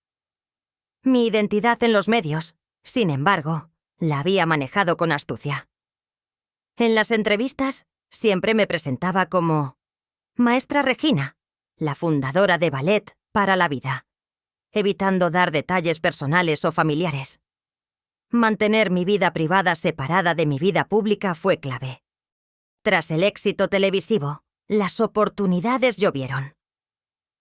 Mi identidad en los medios, sin embargo, la había manejado con astucia. En las entrevistas siempre me presentaba como Maestra Regina, la fundadora de Ballet para la Vida, evitando dar detalles personales o familiares. Mantener mi vida privada separada de mi vida pública fue clave. Tras el éxito televisivo, las oportunidades llovieron.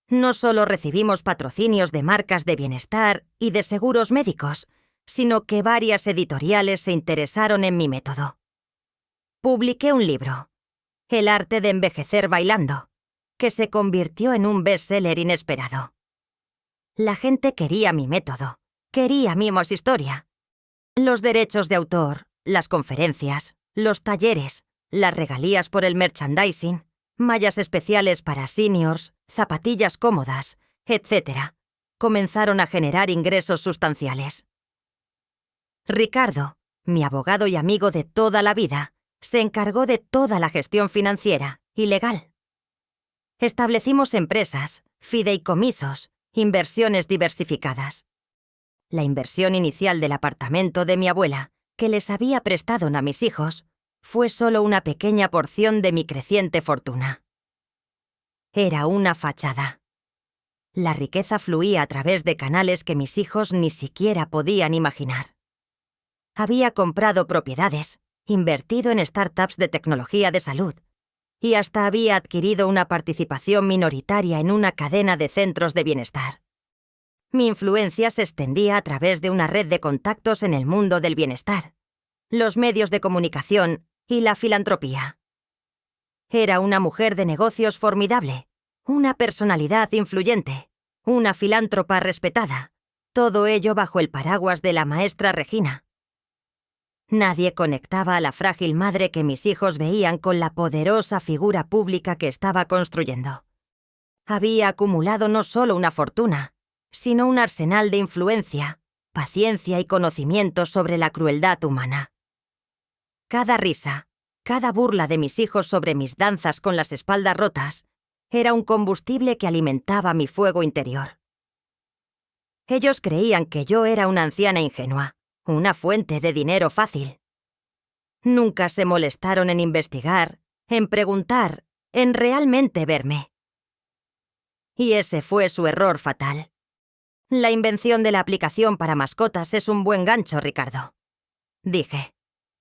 No solo recibimos patrocinios de marcas de bienestar y de seguros médicos, sino que varias editoriales se interesaron en mi método. Publiqué un libro, El arte de envejecer bailando, que se convirtió en un bestseller inesperado. La gente quería mi método, quería mi historia. Los derechos de autor, las conferencias, los talleres, las regalías por el merchandising, mallas especiales para seniors, zapatillas cómodas, etc., comenzaron a generar ingresos sustanciales. Ricardo, mi abogado y amigo de toda la vida, se encargó de toda la gestión financiera y legal. Establecimos empresas, fideicomisos, inversiones diversificadas. La inversión inicial del apartamento de mi abuela, que les había prestado a mis hijos, fue solo una pequeña porción de mi creciente fortuna. Era una fachada. La riqueza fluía a través de canales que mis hijos ni siquiera podían imaginar. Había comprado propiedades, invertido en startups de tecnología de salud, y hasta había adquirido una participación minoritaria en una cadena de centros de bienestar. Mi influencia se extendía a través de una red de contactos en el mundo del bienestar, los medios de comunicación y la filantropía. Era una mujer de negocios formidable, una personalidad influyente, una filántropa respetada, Todo ello bajo el paraguas de la maestra Regina. Nadie conectaba a la frágil madre que mis hijos veían con la poderosa figura pública que estaba construyendo. Había acumulado no solo una fortuna, sino un arsenal de influencia, paciencia y conocimiento sobre la crueldad humana. Cada risa, cada burla de mis hijos sobre mis danzas con las espaldas rotas, era un combustible que alimentaba mi fuego interior. Ellos creían que yo era una anciana ingenua, una fuente de dinero fácil. Nunca se molestaron en investigar, en preguntar, en realmente verme. Y ese fue su error fatal. La invención de la aplicación para mascotas es un buen gancho, Ricardo, dije,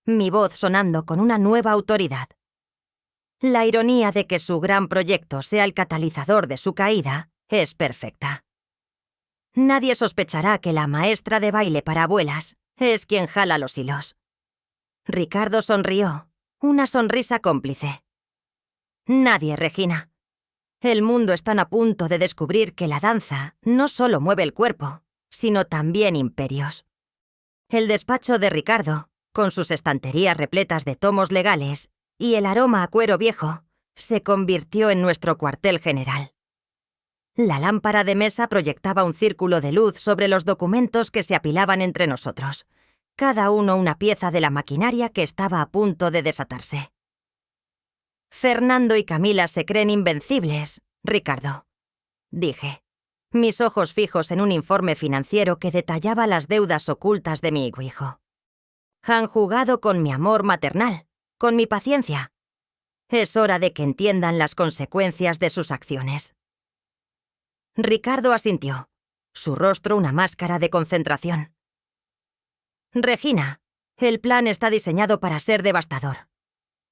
mi voz sonando con una nueva autoridad. La ironía de que su gran proyecto sea el catalizador de su caída es perfecta. Nadie sospechará que la maestra de baile para abuelas es quien jala los hilos. Ricardo sonrió, una sonrisa cómplice. Nadie, Regina. El mundo está a punto de descubrir que la danza no solo mueve el cuerpo, sino también imperios. El despacho de Ricardo, con sus estanterías repletas de tomos legales y el aroma a cuero viejo, se convirtió en nuestro cuartel general. La lámpara de mesa proyectaba un círculo de luz sobre los documentos que se apilaban entre nosotros, cada uno una pieza de la maquinaria que estaba a punto de desatarse. Fernando y Camila se creen invencibles, Ricardo, dije, mis ojos fijos en un informe financiero que detallaba las deudas ocultas de mi hijo. Han jugado con mi amor maternal, con mi paciencia. Es hora de que entiendan las consecuencias de sus acciones. Ricardo asintió, su rostro una máscara de concentración. Regina, el plan está diseñado para ser devastador.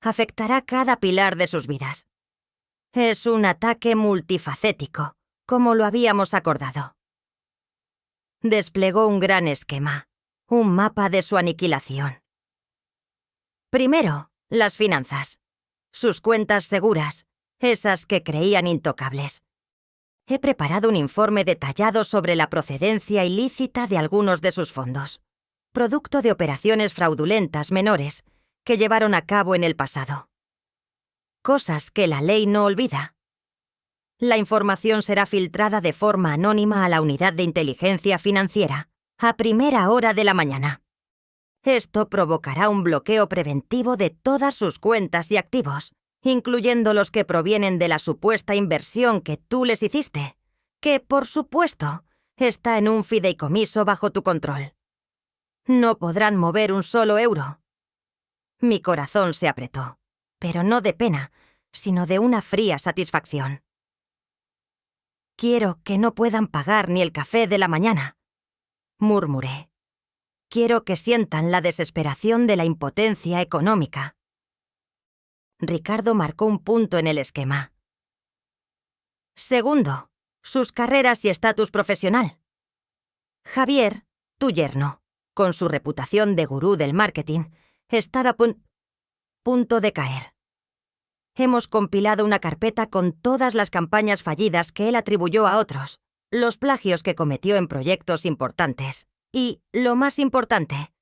Afectará cada pilar de sus vidas. Es un ataque multifacético, como lo habíamos acordado. Desplegó un gran esquema, un mapa de su aniquilación. Primero, las finanzas. Sus cuentas seguras, esas que creían intocables. He preparado un informe detallado sobre la procedencia ilícita de algunos de sus fondos, producto de operaciones fraudulentas menores que llevaron a cabo en el pasado. Cosas que la ley no olvida. La información será filtrada de forma anónima a la unidad de inteligencia financiera, a primera hora de la mañana. Esto provocará un bloqueo preventivo de todas sus cuentas y activos, incluyendo los que provienen de la supuesta inversión que tú les hiciste, que, por supuesto, está en un fideicomiso bajo tu control. No podrán mover un solo euro. Mi corazón se apretó, pero no de pena, sino de una fría satisfacción. Quiero que no puedan pagar ni el café de la mañana, murmuré. Quiero que sientan la desesperación de la impotencia económica. Ricardo marcó un punto en el esquema. Segundo, sus carreras y estatus profesional. Javier, tu yerno, con su reputación de gurú del marketing, está a punto de caer. Hemos compilado una carpeta con todas las campañas fallidas que él atribuyó a otros, los plagios que cometió en proyectos importantes y, lo más importante,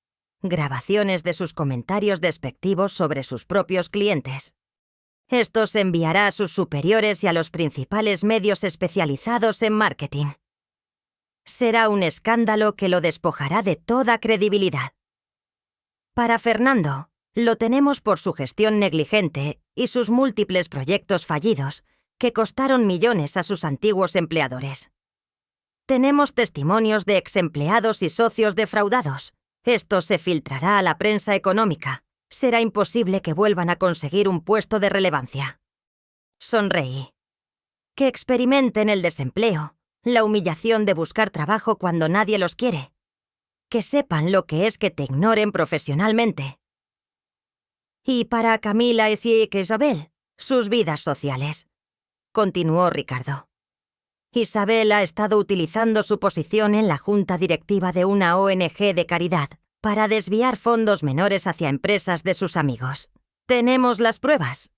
grabaciones de sus comentarios despectivos sobre sus propios clientes. Esto se enviará a sus superiores y a los principales medios especializados en marketing. Será un escándalo que lo despojará de toda credibilidad. Para Fernando, lo tenemos por su gestión negligente y sus múltiples proyectos fallidos que costaron millones a sus antiguos empleadores. Tenemos testimonios de exempleados y socios defraudados. Esto se filtrará a la prensa económica. Será imposible que vuelvan a conseguir un puesto de relevancia. Sonreí. Que experimenten el desempleo, la humillación de buscar trabajo cuando nadie los quiere. Que sepan lo que es que te ignoren profesionalmente. Y para Camila y Isabel, sus vidas sociales, continuó Ricardo. Isabel ha estado utilizando su posición en la junta directiva de una ONG de caridad para desviar fondos menores hacia empresas de sus amigos. Tenemos las pruebas.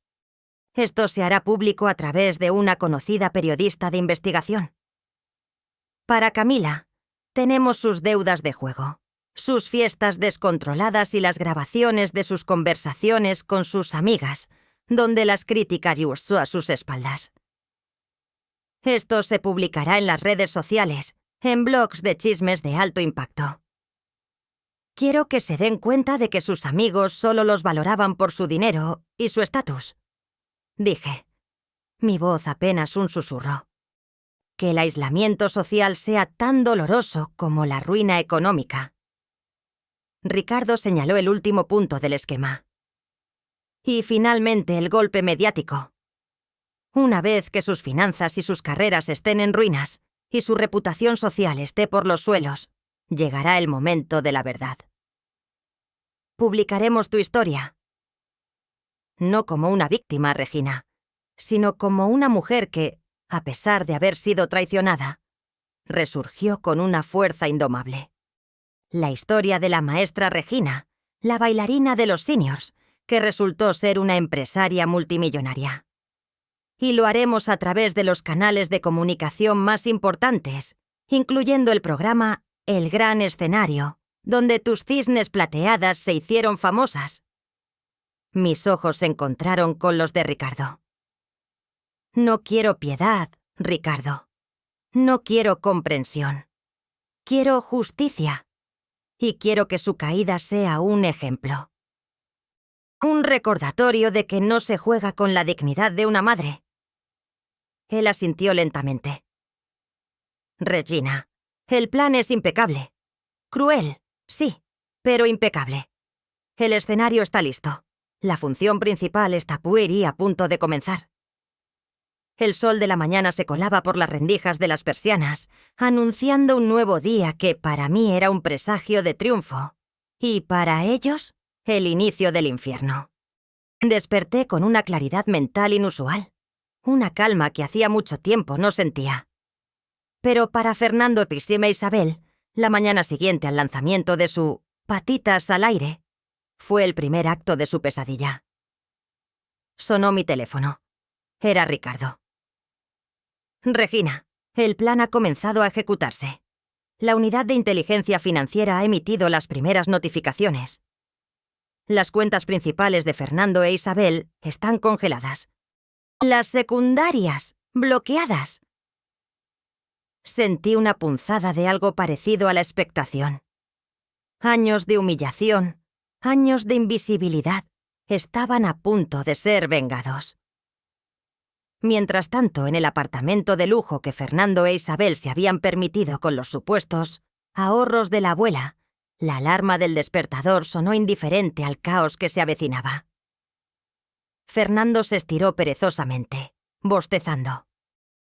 Esto se hará público a través de una conocida periodista de investigación. Para Camila, Tenemos sus deudas de juego, sus fiestas descontroladas y las grabaciones de sus conversaciones con sus amigas, donde las critica Yusu a sus espaldas. Esto se publicará en las redes sociales, en blogs de chismes de alto impacto. Quiero que se den cuenta de que sus amigos solo los valoraban por su dinero y su estatus. Dije, mi voz apenas un susurro. Que el aislamiento social sea tan doloroso como la ruina económica. Ricardo señaló el último punto del esquema. Y finalmente el golpe mediático. Una vez que sus finanzas y sus carreras estén en ruinas y su reputación social esté por los suelos, llegará el momento de la verdad. Publicaremos tu historia. No como una víctima, Regina, sino como una mujer que, a pesar de haber sido traicionada, resurgió con una fuerza indomable. La historia de la maestra Regina, la bailarina de los seniors, que resultó ser una empresaria multimillonaria. Y lo haremos a través de los canales de comunicación más importantes, incluyendo el programa El Gran Escenario, donde tus cisnes plateadas se hicieron famosas. Mis ojos se encontraron con los de Ricardo. No quiero piedad, Ricardo. No quiero comprensión. Quiero justicia. Y quiero que su caída sea un ejemplo. Un recordatorio de que no se juega con la dignidad de una madre. Él asintió lentamente. Regina, el plan es impecable. Cruel, sí, pero impecable. El escenario está listo. La función principal está pueri a punto de comenzar. El sol de la mañana se colaba por las rendijas de las persianas, anunciando un nuevo día que para mí era un presagio de triunfo, y para ellos, el inicio del infierno. Desperté con una claridad mental inusual, una calma que hacía mucho tiempo no sentía. Pero para Fernando Epixime Isabel, la mañana siguiente al lanzamiento de su Patitas al aire, fue el primer acto de su pesadilla. Sonó mi teléfono. Era Ricardo. Regina, el plan ha comenzado a ejecutarse. La unidad de inteligencia financiera ha emitido las primeras notificaciones. Las cuentas principales de Fernando e Isabel están congeladas. Las secundarias, bloqueadas. Sentí una punzada de algo parecido a la expectación. Años de humillación, años de invisibilidad, estaban a punto de ser vengados. Mientras tanto, en el apartamento de lujo que Fernando e Isabel se habían permitido con los supuestos ahorros de la abuela, la alarma del despertador sonó indiferente al caos que se avecinaba. Fernando se estiró perezosamente, bostezando.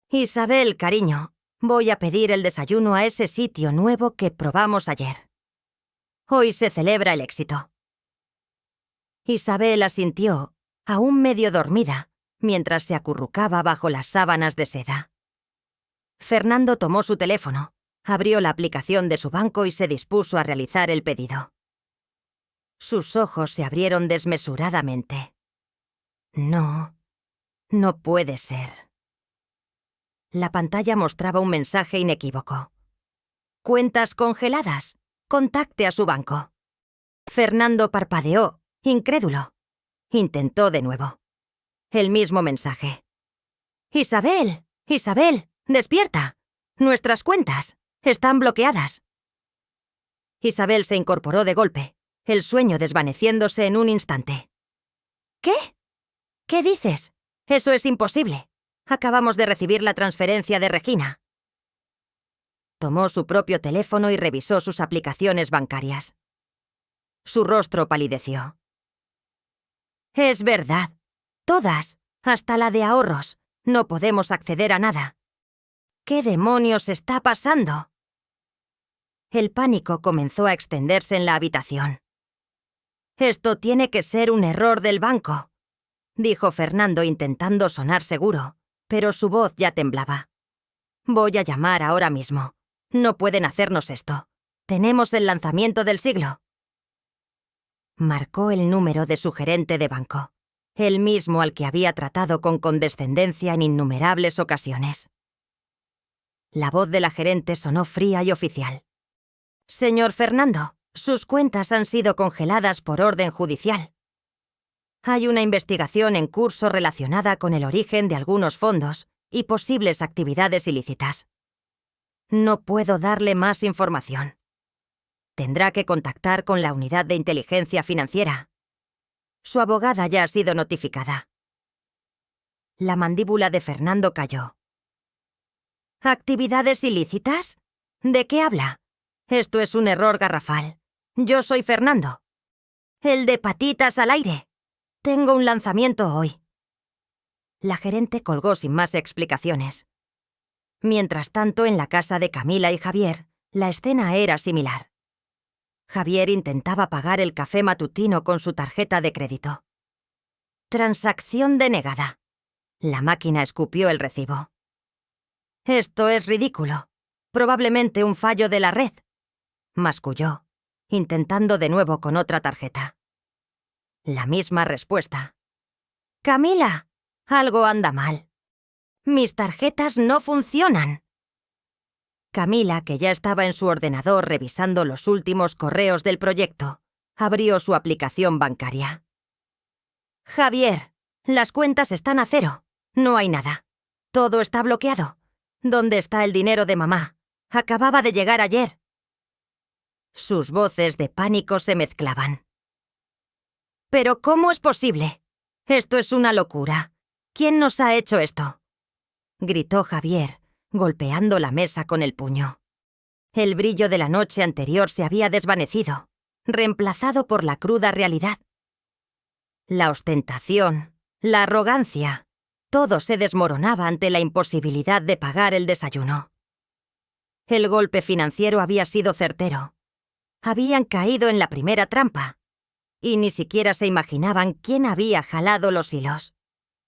Isabel, cariño, voy a pedir el desayuno a ese sitio nuevo que probamos ayer. Hoy se celebra el éxito. Isabel asintió, aún medio dormida, mientras se acurrucaba bajo las sábanas de seda. Fernando tomó su teléfono, abrió la aplicación de su banco y se dispuso a realizar el pedido. Sus ojos se abrieron desmesuradamente. No puede ser. La pantalla mostraba un mensaje inequívoco. Cuentas congeladas. Contacte a su banco. Fernando parpadeó, incrédulo. Intentó de nuevo. El mismo mensaje. Isabel, Isabel, despierta. Nuestras cuentas están bloqueadas. Isabel se incorporó de golpe, el sueño desvaneciéndose en un instante. ¿Qué? ¿Qué dices? Eso es imposible. Acabamos de recibir la transferencia de Regina. Tomó su propio teléfono y revisó sus aplicaciones bancarias. Su rostro palideció. Es verdad. Todas, hasta la de ahorros. No podemos acceder a nada. ¿Qué demonios está pasando? El pánico comenzó a extenderse en la habitación. Esto tiene que ser un error del banco, dijo Fernando intentando sonar seguro, pero su voz ya temblaba. Voy a llamar ahora mismo. No pueden hacernos esto. Tenemos el lanzamiento del siglo. Marcó el número de su gerente de banco, el mismo al que había tratado con condescendencia en innumerables ocasiones. La voz de la gerente sonó fría y oficial. Señor Fernando, sus cuentas han sido congeladas por orden judicial. Hay una investigación en curso relacionada con el origen de algunos fondos y posibles actividades ilícitas. No puedo darle más información. Tendrá que contactar con la unidad de inteligencia financiera. Su abogada ya ha sido notificada. La mandíbula de Fernando cayó. ¿Actividades ilícitas? ¿De qué habla? Esto es un error garrafal. Yo soy Fernando. El de patitas al aire. Tengo un lanzamiento hoy. La gerente colgó sin más explicaciones. Mientras tanto, en la casa de Camila y Javier, la escena era similar. Javier intentaba pagar el café matutino con su tarjeta de crédito. Transacción denegada. La máquina escupió el recibo. Esto es ridículo. Probablemente un fallo de la red. Masculló, intentando de nuevo con otra tarjeta. La misma respuesta. Camila, algo anda mal. Mis tarjetas no funcionan. Camila, que ya estaba en su ordenador revisando los últimos correos del proyecto, abrió su aplicación bancaria. Javier, las cuentas están a cero. No hay nada. Todo está bloqueado. ¿Dónde está el dinero de mamá? Acababa de llegar ayer. Sus voces de pánico se mezclaban. ¿Pero cómo es posible? Esto es una locura. ¿Quién nos ha hecho esto? Gritó Javier, golpeando la mesa con el puño. El brillo de la noche anterior se había desvanecido, reemplazado por la cruda realidad. La ostentación, la arrogancia, todo se desmoronaba ante la imposibilidad de pagar el desayuno. El golpe financiero había sido certero. Habían caído en la primera trampa, y ni siquiera se imaginaban quién había jalado los hilos.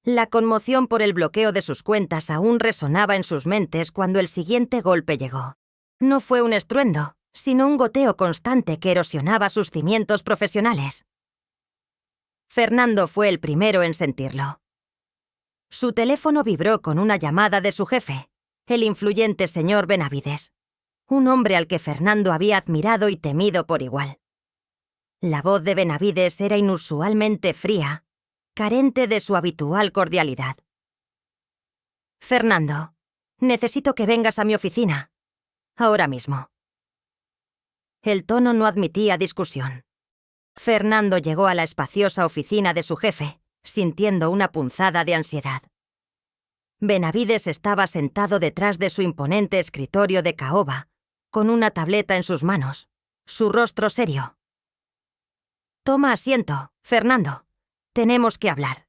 La conmoción por el bloqueo de sus cuentas aún resonaba en sus mentes cuando el siguiente golpe llegó. No fue un estruendo, sino un goteo constante que erosionaba sus cimientos profesionales. Fernando fue el primero en sentirlo. Su teléfono vibró con una llamada de su jefe, el influyente señor Benavides, un hombre al que Fernando había admirado y temido por igual. La voz de Benavides era inusualmente fría, carente de su habitual cordialidad. Fernando, necesito que vengas a mi oficina. Ahora mismo. El tono no admitía discusión. Fernando llegó a la espaciosa oficina de su jefe, sintiendo una punzada de ansiedad. Benavides estaba sentado detrás de su imponente escritorio de caoba, con una tableta en sus manos, su rostro serio. Toma asiento, Fernando. Tenemos que hablar.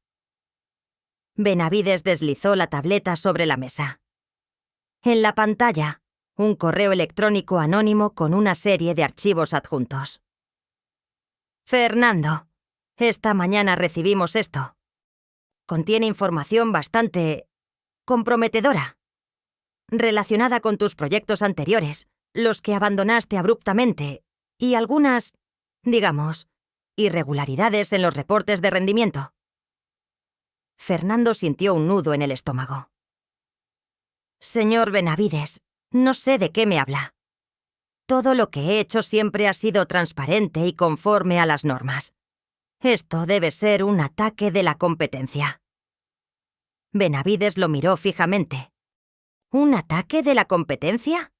Benavides deslizó la tableta sobre la mesa. En la pantalla, un correo electrónico anónimo con una serie de archivos adjuntos. Fernando, esta mañana recibimos esto. Contiene información bastante comprometedora, relacionada con tus proyectos anteriores, los que abandonaste abruptamente, y algunas, digamos, irregularidades en los reportes de rendimiento. Fernando sintió un nudo en el estómago. Señor Benavides, no sé de qué me habla. Todo lo que he hecho siempre ha sido transparente y conforme a las normas. Esto debe ser un ataque de la competencia. Benavides lo miró fijamente. ¿Un ataque de la competencia?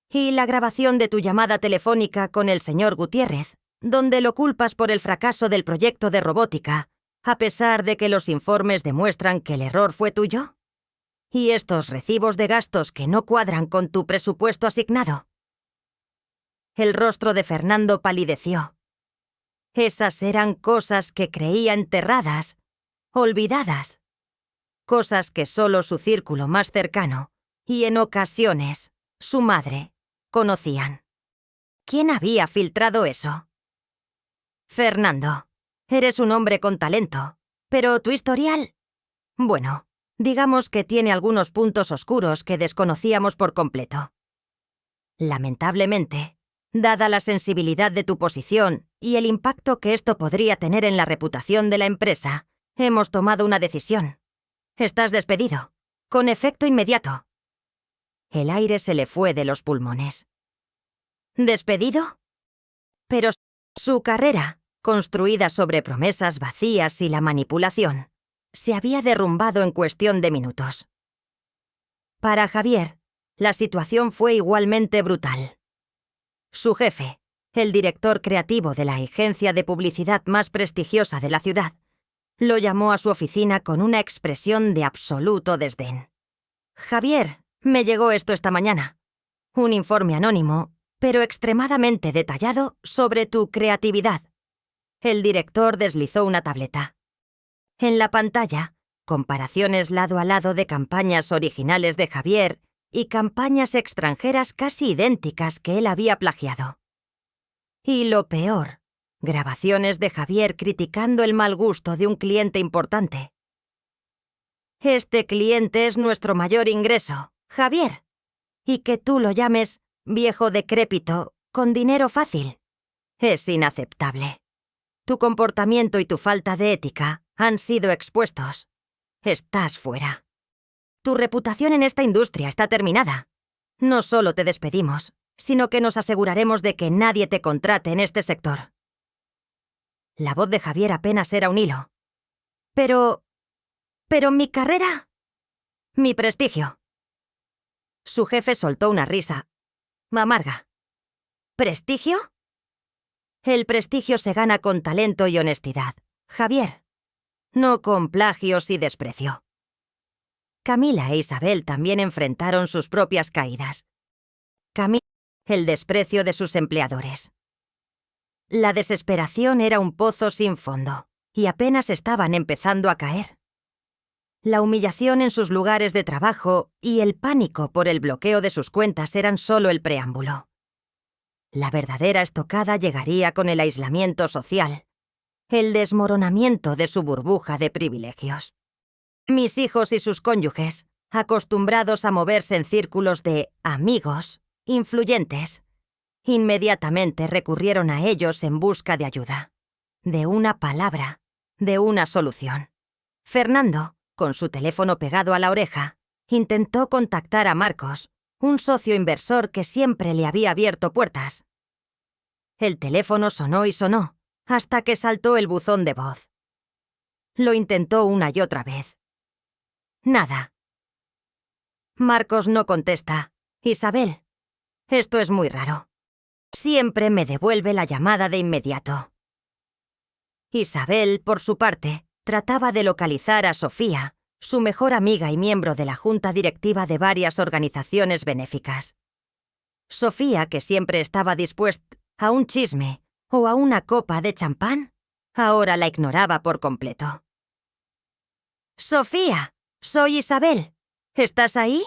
¿Y la grabación de tu llamada telefónica con el señor Gutiérrez, donde lo culpas por el fracaso del proyecto de robótica, a pesar de que los informes demuestran que el error fue tuyo? ¿Y estos recibos de gastos que no cuadran con tu presupuesto asignado? El rostro de Fernando palideció. Esas eran cosas que creía enterradas, olvidadas. Cosas que solo su círculo más cercano, y en ocasiones, su madre, conocían. ¿Quién había filtrado eso? Fernando, eres un hombre con talento, pero tu historial... Bueno, digamos que tiene algunos puntos oscuros que desconocíamos por completo. Lamentablemente, dada la sensibilidad de tu posición y el impacto que esto podría tener en la reputación de la empresa, hemos tomado una decisión. Estás despedido, con efecto inmediato. El aire se le fue de los pulmones. ¿Despedido? Pero su carrera, construida sobre promesas vacías y la manipulación, se había derrumbado en cuestión de minutos. Para Javier, la situación fue igualmente brutal. Su jefe, el director creativo de la agencia de publicidad más prestigiosa de la ciudad, lo llamó a su oficina con una expresión de absoluto desdén. «Javier, me llegó esto esta mañana. Un informe anónimo, pero extremadamente detallado sobre tu creatividad». El director deslizó una tableta. En la pantalla, comparaciones lado a lado de campañas originales de Javier y campañas extranjeras casi idénticas que él había plagiado. Y lo peor, grabaciones de Javier criticando el mal gusto de un cliente importante. «Este cliente es nuestro mayor ingreso, Javier. Y que tú lo llames viejo decrépito con dinero fácil. Es inaceptable. Tu comportamiento y tu falta de ética han sido expuestos. Estás fuera. Tu reputación en esta industria está terminada. No solo te despedimos, sino que nos aseguraremos de que nadie te contrate en este sector». La voz de Javier apenas era un hilo. Pero mi carrera. Mi prestigio. Su jefe soltó una risa amarga. ¿Prestigio? El prestigio se gana con talento y honestidad, Javier, no con plagios y desprecio. Camila e Isabel también enfrentaron sus propias caídas. Camila, el desprecio de sus empleadores. La desesperación era un pozo sin fondo, y apenas estaban empezando a caer. La humillación en sus lugares de trabajo y el pánico por el bloqueo de sus cuentas eran solo el preámbulo. La verdadera estocada llegaría con el aislamiento social, el desmoronamiento de su burbuja de privilegios. Mis hijos y sus cónyuges, acostumbrados a moverse en círculos de amigos influyentes, inmediatamente recurrieron a ellos en busca de ayuda, de una palabra, de una solución. Fernando, con su teléfono pegado a la oreja, intentó contactar a Marcos, un socio inversor que siempre le había abierto puertas. El teléfono sonó y sonó, hasta que saltó el buzón de voz. Lo intentó una y otra vez. Nada. Marcos no contesta. Isabel. Esto es muy raro. Siempre me devuelve la llamada de inmediato. Isabel, por su parte, trataba de localizar a Sofía, su mejor amiga y miembro de la junta directiva de varias organizaciones benéficas. Sofía, que siempre estaba dispuesta a un chisme o a una copa de champán, ahora la ignoraba por completo. «Sofía, soy Isabel. ¿Estás ahí?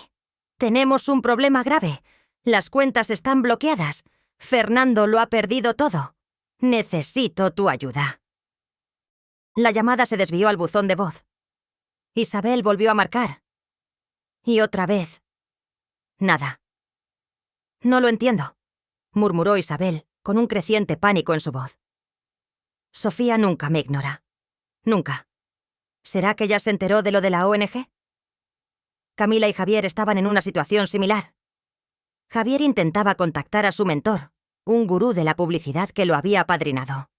Tenemos un problema grave. Las cuentas están bloqueadas. Fernando lo ha perdido todo. Necesito tu ayuda». La llamada se desvió al buzón de voz. Isabel volvió a marcar. Y otra vez. Nada. «No lo entiendo», murmuró Isabel, con un creciente pánico en su voz. «Sofía nunca me ignora. Nunca. ¿Será que ya se enteró de lo de la ONG?» Camila y Javier estaban en una situación similar. Javier intentaba contactar a su mentor, un gurú de la publicidad que lo había apadrinado.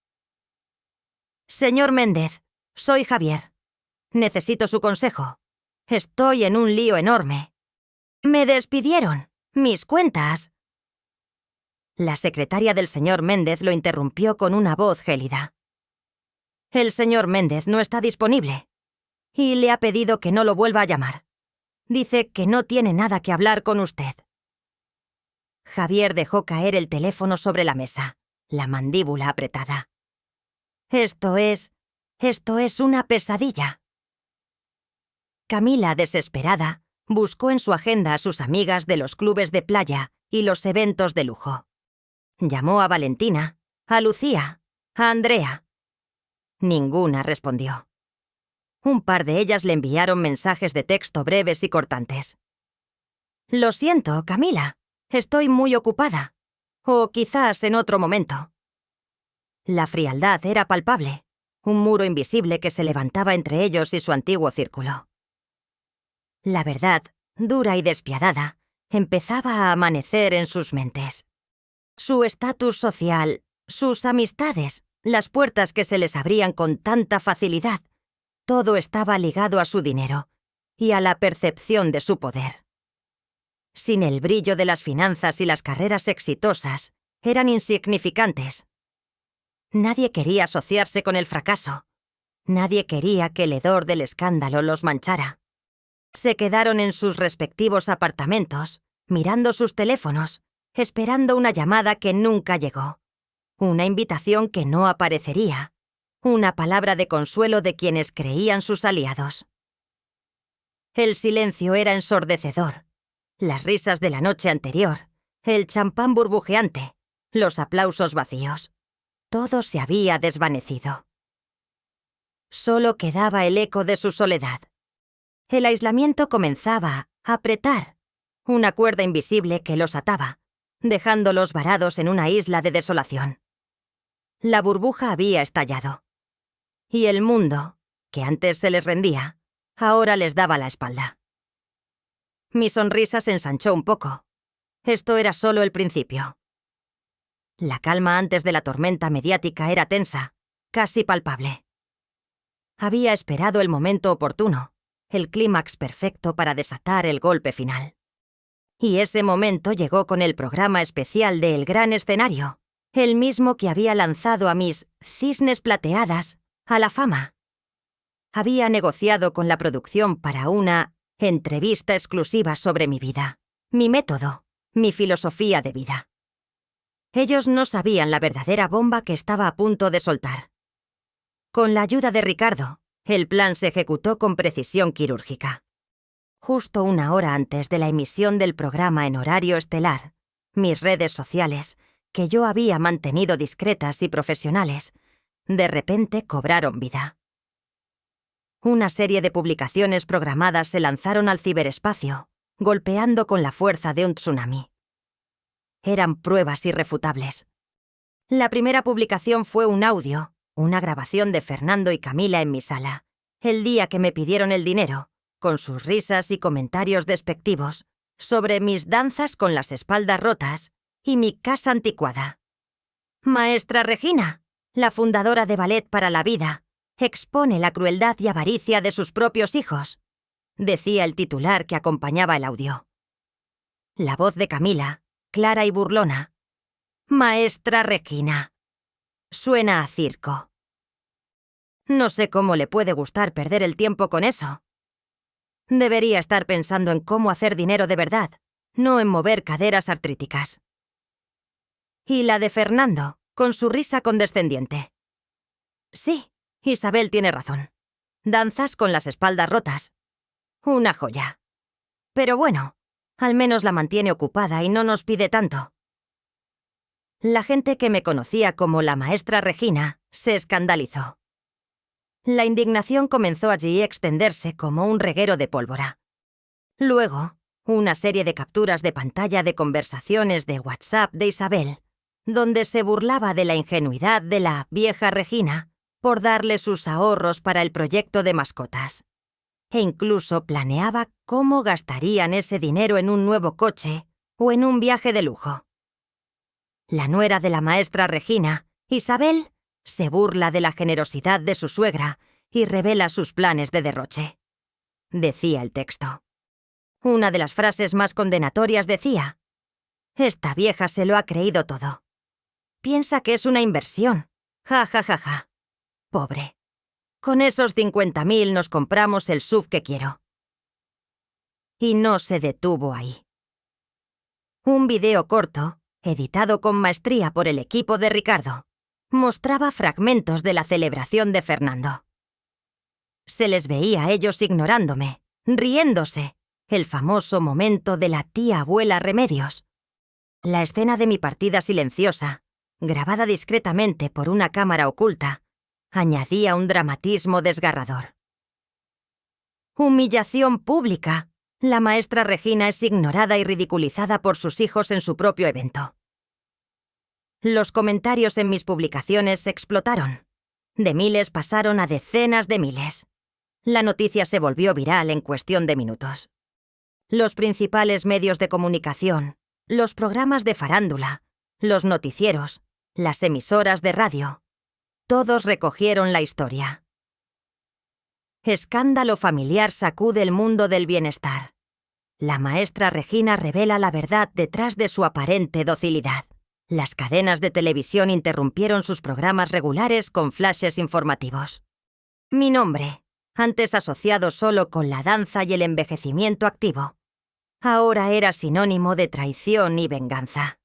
«Señor Méndez, soy Javier. Necesito su consejo. Estoy en un lío enorme. Me despidieron. Mis cuentas». La secretaria del señor Méndez lo interrumpió con una voz gélida. «El señor Méndez no está disponible y le ha pedido que no lo vuelva a llamar. Dice que no tiene nada que hablar con usted». Javier dejó caer el teléfono sobre la mesa, la mandíbula apretada. Esto es una pesadilla». Camila, desesperada, buscó en su agenda a sus amigas de los clubes de playa y los eventos de lujo. Llamó a Valentina, a Lucía, a Andrea. Ninguna respondió. Un par de ellas le enviaron mensajes de texto breves y cortantes. «Lo siento, Camila. Estoy muy ocupada. O quizás en otro momento». La frialdad era palpable, un muro invisible que se levantaba entre ellos y su antiguo círculo. La verdad, dura y despiadada, empezaba a amanecer en sus mentes. Su estatus social, sus amistades, las puertas que se les abrían con tanta facilidad, todo estaba ligado a su dinero y a la percepción de su poder. Sin el brillo de las finanzas y las carreras exitosas, eran insignificantes. Nadie quería asociarse con el fracaso. Nadie quería que el hedor del escándalo los manchara. Se quedaron en sus respectivos apartamentos, mirando sus teléfonos, esperando una llamada que nunca llegó, una invitación que no aparecería, una palabra de consuelo de quienes creían sus aliados. El silencio era ensordecedor. Las risas de la noche anterior, el champán burbujeante, los aplausos vacíos. Todo se había desvanecido. Solo quedaba el eco de su soledad. El aislamiento comenzaba a apretar, una cuerda invisible que los ataba, dejándolos varados en una isla de desolación. La burbuja había estallado. Y el mundo, que antes se les rendía, ahora les daba la espalda. Mi sonrisa se ensanchó un poco. Esto era solo el principio. La calma antes de la tormenta mediática era tensa, casi palpable. Había esperado el momento oportuno, el clímax perfecto para desatar el golpe final. Y ese momento llegó con el programa especial de El Gran Escenario, el mismo que había lanzado a mis cisnes plateadas a la fama. Había negociado con la producción para una entrevista exclusiva sobre mi vida, mi método, mi filosofía de vida. Ellos no sabían la verdadera bomba que estaba a punto de soltar. Con la ayuda de Ricardo, el plan se ejecutó con precisión quirúrgica. Justo una hora antes de la emisión del programa en horario estelar, mis redes sociales, que yo había mantenido discretas y profesionales, de repente cobraron vida. Una serie de publicaciones programadas se lanzaron al ciberespacio, golpeando con la fuerza de un tsunami. Eran pruebas irrefutables. La primera publicación fue un audio, una grabación de Fernando y Camila en mi sala, el día que me pidieron el dinero, con sus risas y comentarios despectivos sobre mis danzas con las espaldas rotas y mi casa anticuada. Maestra Regina, la fundadora de Ballet para la Vida, expone la crueldad y avaricia de sus propios hijos, decía el titular que acompañaba el audio. La voz de Camila, clara y burlona. Maestra Regina. Suena a circo. No sé cómo le puede gustar perder el tiempo con eso. Debería estar pensando en cómo hacer dinero de verdad, no en mover caderas artríticas. Y la de Fernando, con su risa condescendiente. Sí, Isabel tiene razón. Danzas con las espaldas rotas. Una joya. Pero bueno, al menos la mantiene ocupada y no nos pide tanto. La gente que me conocía como la maestra Regina se escandalizó. La indignación comenzó allí a extenderse como un reguero de pólvora. Luego, una serie de capturas de pantalla de conversaciones de WhatsApp de Isabel, donde se burlaba de la ingenuidad de la vieja Regina por darle sus ahorros para el proyecto de mascotas. E incluso planeaba cómo gastarían ese dinero en un nuevo coche o en un viaje de lujo. La nuera de la maestra Regina, Isabel, se burla de la generosidad de su suegra y revela sus planes de derroche. Decía el texto. Una de las frases más condenatorias decía: «Esta vieja se lo ha creído todo. Piensa que es una inversión. Ja, ja, ja, ja. Pobre. Con esos 50.000 nos compramos el SUV que quiero». Y no se detuvo ahí. Un video corto, editado con maestría por el equipo de Ricardo, mostraba fragmentos de la celebración de Fernando. Se les veía a ellos ignorándome, riéndose, el famoso momento de la tía abuela Remedios. La escena de mi partida silenciosa, grabada discretamente por una cámara oculta, añadía un dramatismo desgarrador. Humillación pública. La maestra Regina es ignorada y ridiculizada por sus hijos en su propio evento. Los comentarios en mis publicaciones explotaron. De miles pasaron a decenas de miles. La noticia se volvió viral en cuestión de minutos. Los principales medios de comunicación, los programas de farándula, los noticieros, las emisoras de radio. Todos recogieron la historia. Escándalo familiar sacude el mundo del bienestar. La maestra Regina revela la verdad detrás de su aparente docilidad. Las cadenas de televisión interrumpieron sus programas regulares con flashes informativos. Mi nombre, antes asociado solo con la danza y el envejecimiento activo, ahora era sinónimo de traición y venganza.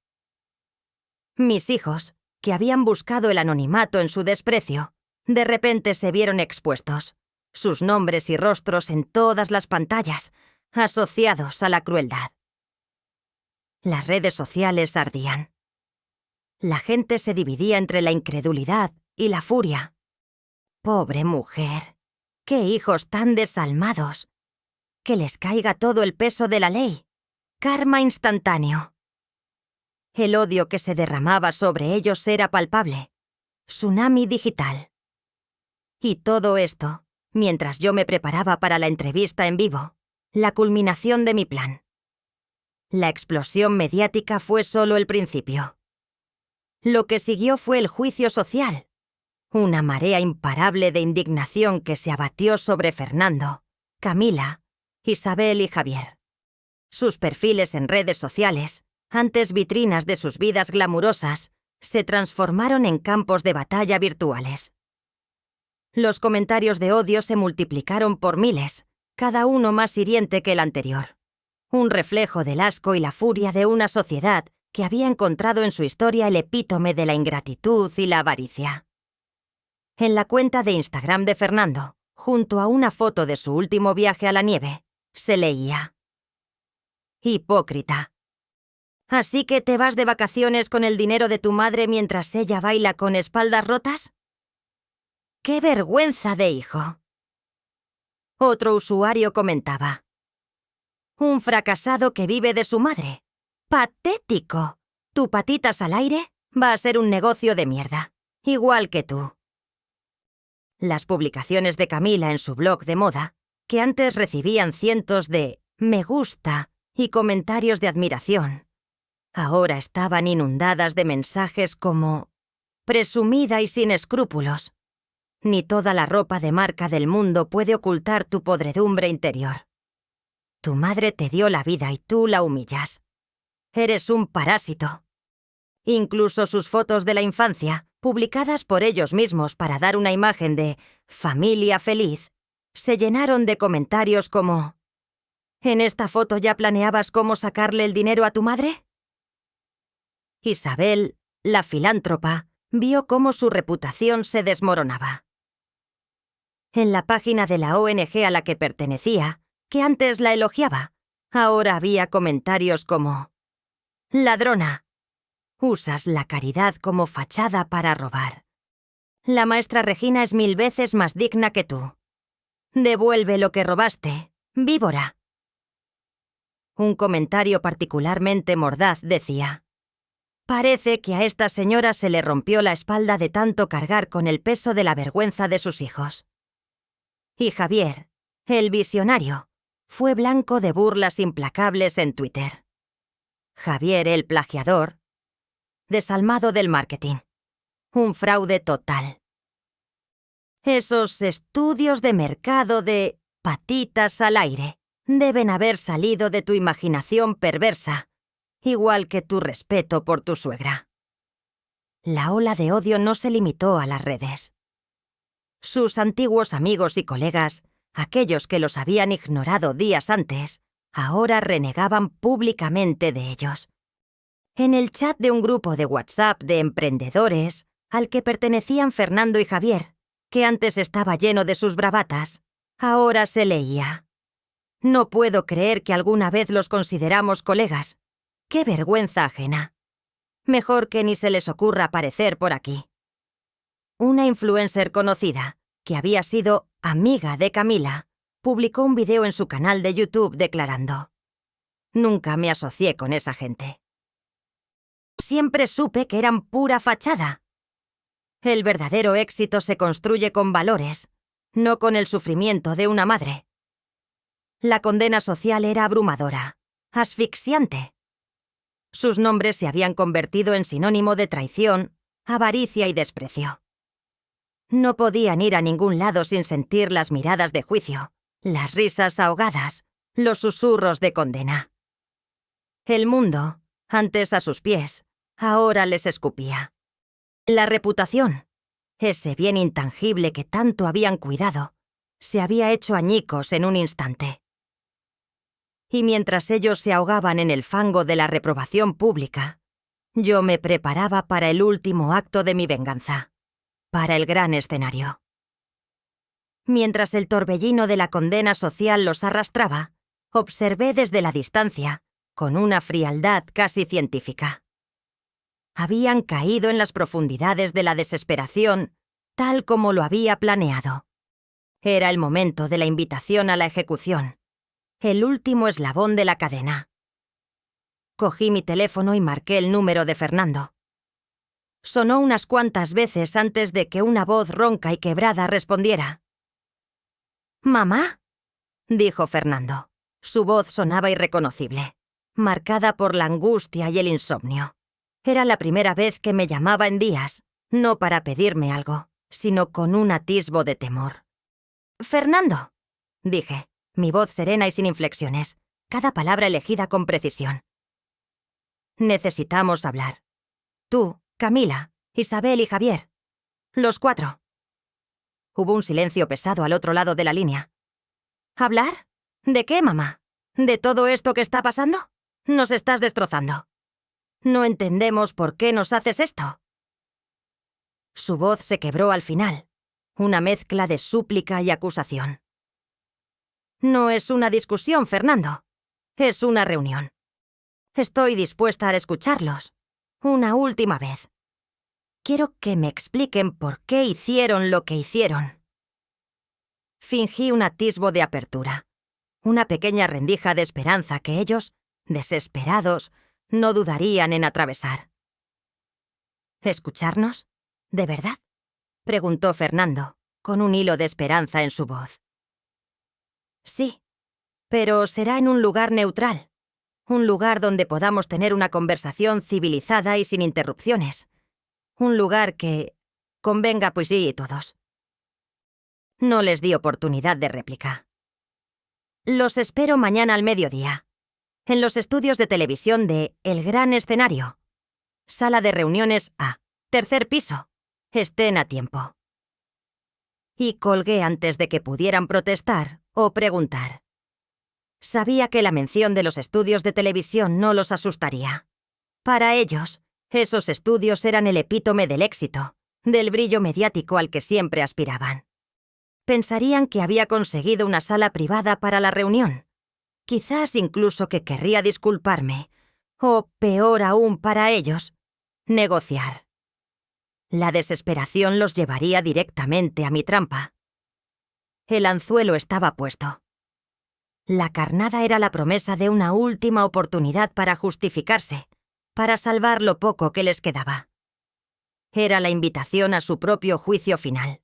Mis hijos, que habían buscado el anonimato en su desprecio, de repente se vieron expuestos, sus nombres y rostros en todas las pantallas, asociados a la crueldad. Las redes sociales ardían. La gente se dividía entre la incredulidad y la furia. Pobre mujer, qué hijos tan desalmados. Que les caiga todo el peso de la ley. Karma instantáneo. El odio que se derramaba sobre ellos era palpable. Tsunami digital. Y todo esto, mientras yo me preparaba para la entrevista en vivo, la culminación de mi plan. La explosión mediática fue solo el principio. Lo que siguió fue el juicio social. Una marea imparable de indignación que se abatió sobre Fernando, Camila, Isabel y Javier. Sus perfiles en redes sociales, antes vitrinas de sus vidas glamurosas, se transformaron en campos de batalla virtuales. Los comentarios de odio se multiplicaron por miles, cada uno más hiriente que el anterior. Un reflejo del asco y la furia de una sociedad que había encontrado en su historia el epítome de la ingratitud y la avaricia. En la cuenta de Instagram de Fernando, junto a una foto de su último viaje a la nieve, se leía: hipócrita. ¿Así que te vas de vacaciones con el dinero de tu madre mientras ella baila con espaldas rotas? ¡Qué vergüenza de hijo! Otro usuario comentaba: un fracasado que vive de su madre. ¡Patético! Tu patitas al aire va a ser un negocio de mierda, igual que tú. Las publicaciones de Camila en su blog de moda, que antes recibían cientos de me gusta y comentarios de admiración, ahora estaban inundadas de mensajes como presumida y sin escrúpulos. Ni toda la ropa de marca del mundo puede ocultar tu podredumbre interior. Tu madre te dio la vida y tú la humillas. Eres un parásito. Incluso sus fotos de la infancia, publicadas por ellos mismos para dar una imagen de familia feliz, se llenaron de comentarios como: ¿en esta foto ya planeabas cómo sacarle el dinero a tu madre? Isabel, la filántropa, vio cómo su reputación se desmoronaba. En la página de la ONG a la que pertenecía, que antes la elogiaba, ahora había comentarios como: ladrona, usas la caridad como fachada para robar. La maestra Regina es 1000 veces más digna que tú. Devuelve lo que robaste, víbora. Un comentario particularmente mordaz decía: parece que a esta señora se le rompió la espalda de tanto cargar con el peso de la vergüenza de sus hijos. Y Javier, el visionario, fue blanco de burlas implacables en Twitter. Javier, el plagiador, desalmado del marketing. Un fraude total. Esos estudios de mercado de patitas al aire deben haber salido de tu imaginación perversa, igual que tu respeto por tu suegra. La ola de odio no se limitó a las redes. Sus antiguos amigos y colegas, aquellos que los habían ignorado días antes, ahora renegaban públicamente de ellos. En el chat de un grupo de WhatsApp de emprendedores, al que pertenecían Fernando y Javier, que antes estaba lleno de sus bravatas, ahora se leía: no puedo creer que alguna vez los consideramos colegas. ¡Qué vergüenza ajena! Mejor que ni se les ocurra aparecer por aquí. Una influencer conocida, que había sido amiga de Camila, publicó un video en su canal de YouTube declarando: nunca me asocié con esa gente. Siempre supe que eran pura fachada. El verdadero éxito se construye con valores, no con el sufrimiento de una madre. La condena social era abrumadora, asfixiante. Sus nombres se habían convertido en sinónimo de traición, avaricia y desprecio. No podían ir a ningún lado sin sentir las miradas de juicio, las risas ahogadas, los susurros de condena. El mundo, antes a sus pies, ahora les escupía. La reputación, ese bien intangible que tanto habían cuidado, se había hecho añicos en un instante. Y mientras ellos se ahogaban en el fango de la reprobación pública, yo me preparaba para el último acto de mi venganza, para el gran escenario. Mientras el torbellino de la condena social los arrastraba, observé desde la distancia, con una frialdad casi científica. Habían caído en las profundidades de la desesperación, tal como lo había planeado. Era el momento de la invitación a la ejecución, el último eslabón de la cadena. Cogí mi teléfono y marqué el número de Fernando. Sonó unas cuantas veces antes de que una voz ronca y quebrada respondiera. «¿Mamá?», dijo Fernando. Su voz sonaba irreconocible, marcada por la angustia y el insomnio. Era la primera vez que me llamaba en días, no para pedirme algo, sino con un atisbo de temor. «Fernando», dije, mi voz serena y sin inflexiones, cada palabra elegida con precisión. «Necesitamos hablar. Tú, Camila, Isabel y Javier. Los 4. Hubo un silencio pesado al otro lado de la línea. «¿Hablar? ¿De qué, mamá? ¿De todo esto que está pasando? Nos estás destrozando. No entendemos por qué nos haces esto». Su voz se quebró al final, una mezcla de súplica y acusación. «No es una discusión, Fernando. Es una reunión. Estoy dispuesta a escucharlos. Una última vez. Quiero que me expliquen por qué hicieron lo que hicieron». Fingí un atisbo de apertura, una pequeña rendija de esperanza que ellos, desesperados, no dudarían en atravesar. «¿Escucharnos? ¿De verdad?», preguntó Fernando, con un hilo de esperanza en su voz. «Sí, pero será en un lugar neutral, un lugar donde podamos tener una conversación civilizada y sin interrupciones, un lugar que convenga pues sí y todos». No les di oportunidad de réplica. «Los espero mañana al mediodía, en los estudios de televisión de El Gran Escenario. Sala de reuniones A, 3er piso. Estén a tiempo». Y colgué antes de que pudieran protestar o preguntar. Sabía que la mención de los estudios de televisión no los asustaría. Para ellos, esos estudios eran el epítome del éxito, del brillo mediático al que siempre aspiraban. Pensarían que había conseguido una sala privada para la reunión. Quizás incluso que querría disculparme, o, peor aún para ellos, negociar. La desesperación los llevaría directamente a mi trampa. El anzuelo estaba puesto. La carnada era la promesa de una última oportunidad para justificarse, para salvar lo poco que les quedaba. Era la invitación a su propio juicio final.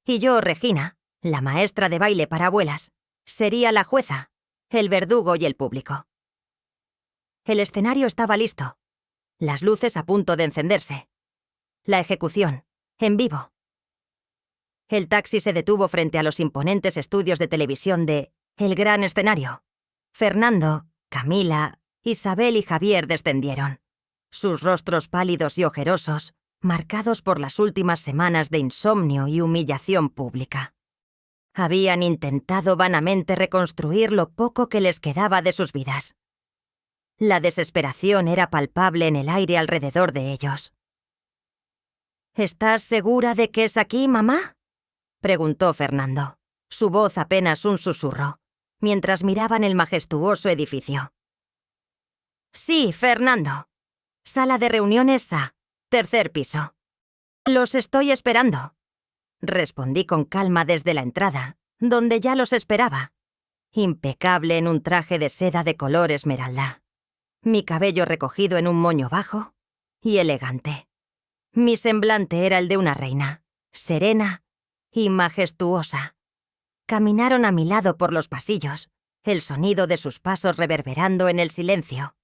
Y yo, Regina, la maestra de baile para abuelas, sería la jueza, el verdugo y el público. El escenario estaba listo, las luces a punto de encenderse. La ejecución, en vivo. El taxi se detuvo frente a los imponentes estudios de televisión de El Gran Escenario. Fernando, Camila, Isabel y Javier descendieron. Sus rostros pálidos y ojerosos, marcados por las últimas semanas de insomnio y humillación pública. Habían intentado vanamente reconstruir lo poco que les quedaba de sus vidas. La desesperación era palpable en el aire alrededor de ellos. «¿Estás segura de que es aquí, mamá?», preguntó Fernando, su voz apenas un susurro, mientras miraban el majestuoso edificio. «Sí, Fernando. Sala de reuniones A, 3er piso. Los estoy esperando», respondí con calma desde la entrada, donde ya los esperaba, impecable en un traje de seda de color esmeralda, mi cabello recogido en un moño bajo y elegante. Mi semblante era el de una reina, serena y majestuosa. Caminaron a mi lado por los pasillos, el sonido de sus pasos reverberando en el silencio.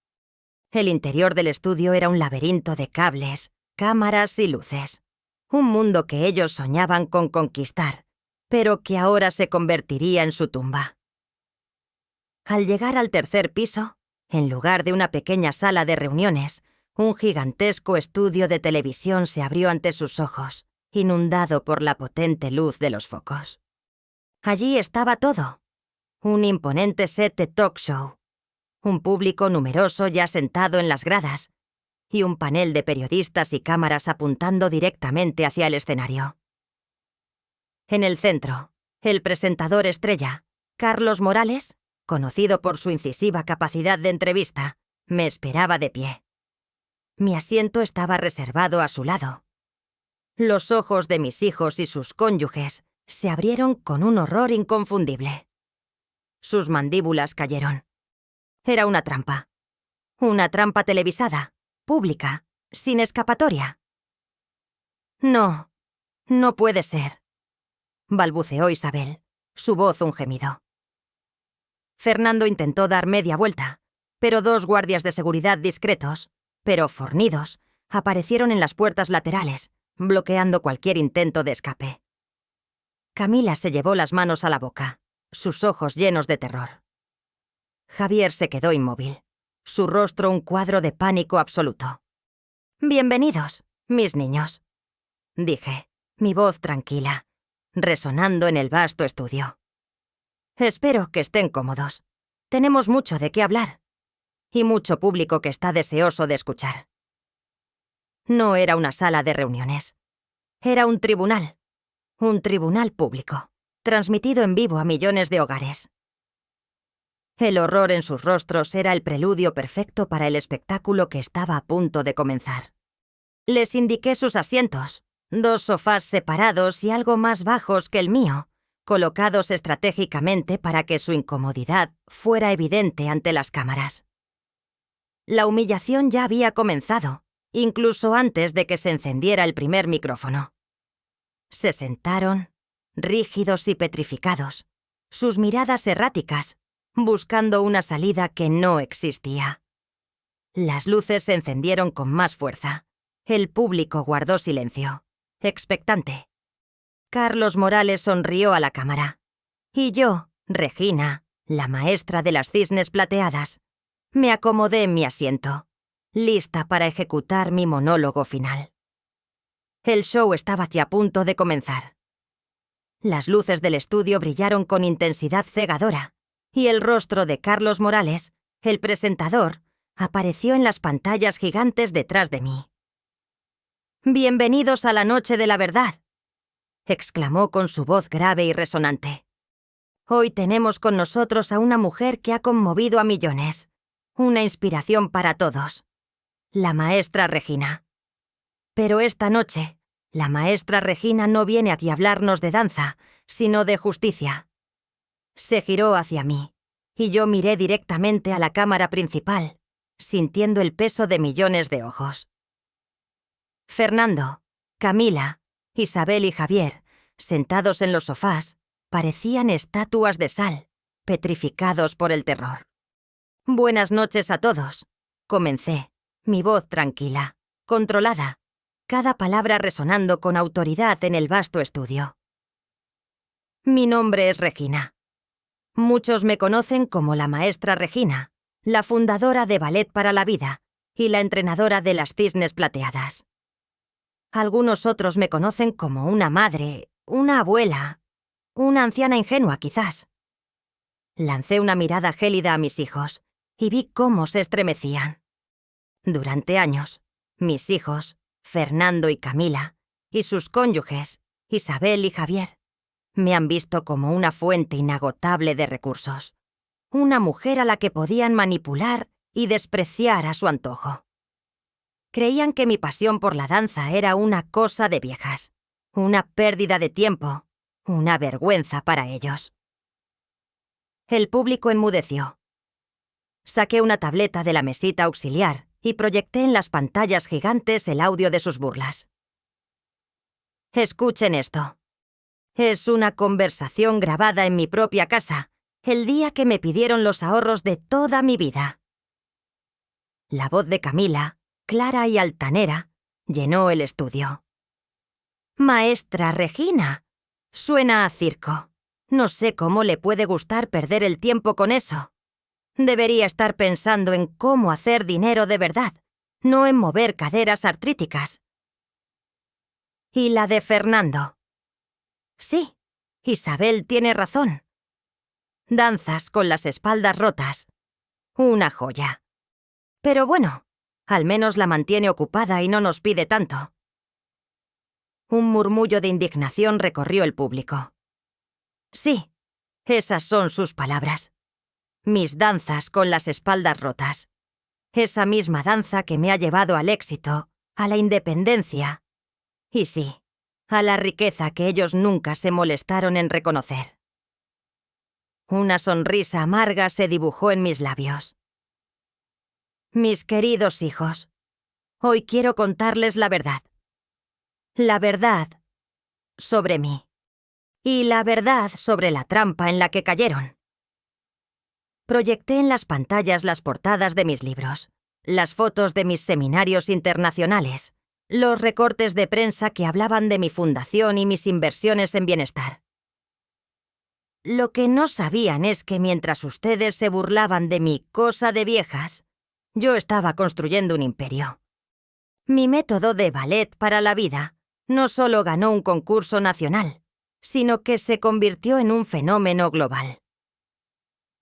El interior del estudio era un laberinto de cables, cámaras y luces. Un mundo que ellos soñaban con conquistar, pero que ahora se convertiría en su tumba. Al llegar al tercer piso, en lugar de una pequeña sala de reuniones, un gigantesco estudio de televisión se abrió ante sus ojos, inundado por la potente luz de los focos. Allí estaba todo. Un imponente set de talk show, un público numeroso ya sentado en las gradas, y un panel de periodistas y cámaras apuntando directamente hacia el escenario. En el centro, el presentador estrella, Carlos Morales, conocido por su incisiva capacidad de entrevista, me esperaba de pie. Mi asiento estaba reservado a su lado. Los ojos de mis hijos y sus cónyuges se abrieron con un horror inconfundible. Sus mandíbulas cayeron. Era una trampa. Una trampa televisada, pública, sin escapatoria. No, no puede ser, balbuceó Isabel, su voz un gemido. Fernando intentó dar media vuelta, pero 2 guardias de seguridad discretos, pero fornidos, aparecieron en las puertas laterales, bloqueando cualquier intento de escape. Camila se llevó las manos a la boca, sus ojos llenos de terror. Javier se quedó inmóvil, su rostro un cuadro de pánico absoluto. «Bienvenidos, mis niños», dije, mi voz tranquila, resonando en el vasto estudio. «Espero que estén cómodos. Tenemos mucho de qué hablar, y mucho público que está deseoso de escuchar». No era una sala de reuniones. Era un tribunal público, transmitido en vivo a millones de hogares. El horror en sus rostros era el preludio perfecto para el espectáculo que estaba a punto de comenzar. Les indiqué sus asientos, 2 sofás separados y algo más bajos que el mío, colocados estratégicamente para que su incomodidad fuera evidente ante las cámaras. La humillación ya había comenzado, incluso antes de que se encendiera el primer micrófono. Se sentaron, rígidos y petrificados, sus miradas erráticas, buscando una salida que no existía. Las luces se encendieron con más fuerza. El público guardó silencio, expectante. Carlos Morales sonrió a la cámara. Y yo, Regina, la maestra de las cisnes plateadas, me acomodé en mi asiento, lista para ejecutar mi monólogo final. El show estaba ya a punto de comenzar. Las luces del estudio brillaron con intensidad cegadora, y el rostro de Carlos Morales, el presentador, apareció en las pantallas gigantes detrás de mí. «Bienvenidos a la noche de la verdad», exclamó con su voz grave y resonante. «Hoy tenemos con nosotros a una mujer que ha conmovido a millones, una inspiración para todos, la maestra Regina. Pero esta noche, la maestra Regina no viene aquí a hablarnos de danza, sino de justicia». Se giró hacia mí, y yo miré directamente a la cámara principal, sintiendo el peso de millones de ojos. Fernando, Camila, Isabel y Javier, sentados en los sofás, parecían estatuas de sal, petrificados por el terror. «Buenas noches a todos», comencé, mi voz tranquila, controlada, cada palabra resonando con autoridad en el vasto estudio. «Mi nombre es Regina. Muchos me conocen como la maestra Regina, la fundadora de Ballet para la Vida y la entrenadora de las cisnes plateadas. Algunos otros me conocen como una madre, una abuela, una anciana ingenua quizás». Lancé una mirada gélida a mis hijos y vi cómo se estremecían. Durante años, mis hijos, Fernando y Camila, y sus cónyuges, Isabel y Javier, me han visto como una fuente inagotable de recursos, una mujer a la que podían manipular y despreciar a su antojo. Creían que mi pasión por la danza era una cosa de viejas, una pérdida de tiempo, una vergüenza para ellos. El público enmudeció. Saqué una tableta de la mesita auxiliar y proyecté en las pantallas gigantes el audio de sus burlas. «Escuchen esto. Es una conversación grabada en mi propia casa, el día que me pidieron los ahorros de toda mi vida. La voz de Camila, clara y altanera, llenó el estudio. «Maestra Regina, suena a circo. No sé cómo le puede gustar perder el tiempo con eso. Debería estar pensando en cómo hacer dinero de verdad, no en mover caderas artríticas». «¿Y la de Fernando?» «Sí, Isabel tiene razón. Danzas con las espaldas rotas. Una joya. Pero bueno, al menos la mantiene ocupada y no nos pide tanto». Un murmullo de indignación recorrió el público. Sí, esas son sus palabras. Mis danzas con las espaldas rotas. Esa misma danza que me ha llevado al éxito, a la independencia. Y sí, a la riqueza que ellos nunca se molestaron en reconocer. Una sonrisa amarga se dibujó en mis labios. Mis queridos hijos, hoy quiero contarles la verdad. La verdad sobre mí. Y la verdad sobre la trampa en la que cayeron. Proyecté en las pantallas las portadas de mis libros, las fotos de mis seminarios internacionales, los recortes de prensa que hablaban de mi fundación y mis inversiones en bienestar. Lo que no sabían es que mientras ustedes se burlaban de mi cosa de viejas, yo estaba construyendo un imperio. Mi método de ballet para la vida no solo ganó un concurso nacional, sino que se convirtió en un fenómeno global.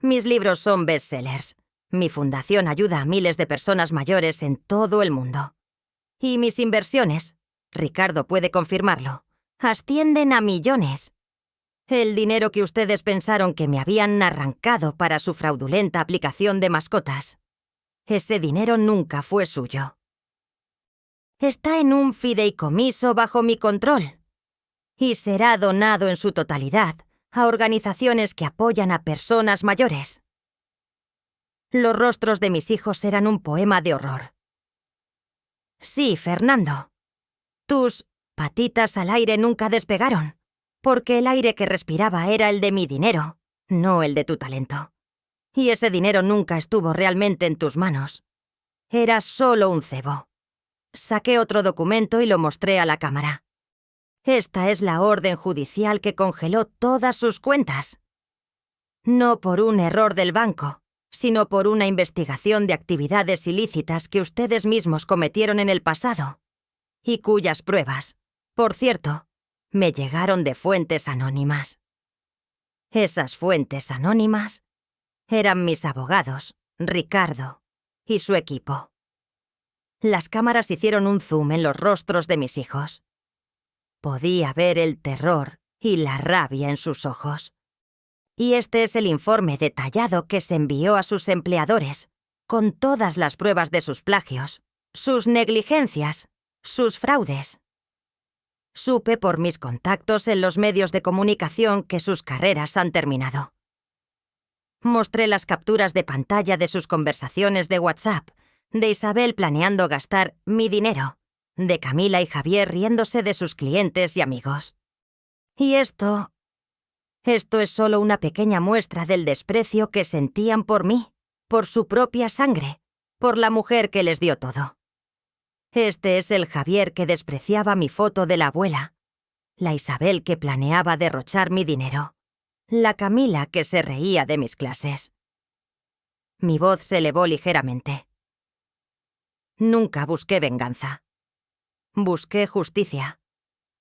Mis libros son bestsellers. Mi fundación ayuda a miles de personas mayores en todo el mundo. Y mis inversiones, Ricardo puede confirmarlo, ascienden a millones. El dinero que ustedes pensaron que me habían arrancado para su fraudulenta aplicación de mascotas, ese dinero nunca fue suyo. Está en un fideicomiso bajo mi control y será donado en su totalidad a organizaciones que apoyan a personas mayores. Los rostros de mis hijos eran un poema de horror. Sí, Fernando. Tus patitas al aire nunca despegaron, porque el aire que respiraba era el de mi dinero, no el de tu talento. Y ese dinero nunca estuvo realmente en tus manos. Era solo un cebo. Saqué otro documento y lo mostré a la cámara. Esta es la orden judicial que congeló todas sus cuentas. No por un error del banco, sino por una investigación de actividades ilícitas que ustedes mismos cometieron en el pasado, y cuyas pruebas, por cierto, me llegaron de fuentes anónimas. Esas fuentes anónimas eran mis abogados, Ricardo, y su equipo. Las cámaras hicieron un zoom en los rostros de mis hijos. Podía ver el terror y la rabia en sus ojos. Y este es el informe detallado que se envió a sus empleadores, con todas las pruebas de sus plagios, sus negligencias, sus fraudes. Supe por mis contactos en los medios de comunicación que sus carreras han terminado. Mostré las capturas de pantalla de sus conversaciones de WhatsApp, de Isabel planeando gastar mi dinero, de Camila y Javier riéndose de sus clientes y amigos. Y esto es solo una pequeña muestra del desprecio que sentían por mí, por su propia sangre, por la mujer que les dio todo. Este es el Javier que despreciaba mi foto de la abuela, la Isabel que planeaba derrochar mi dinero, la Camila que se reía de mis clases. Mi voz se elevó ligeramente. Nunca busqué venganza. Busqué justicia.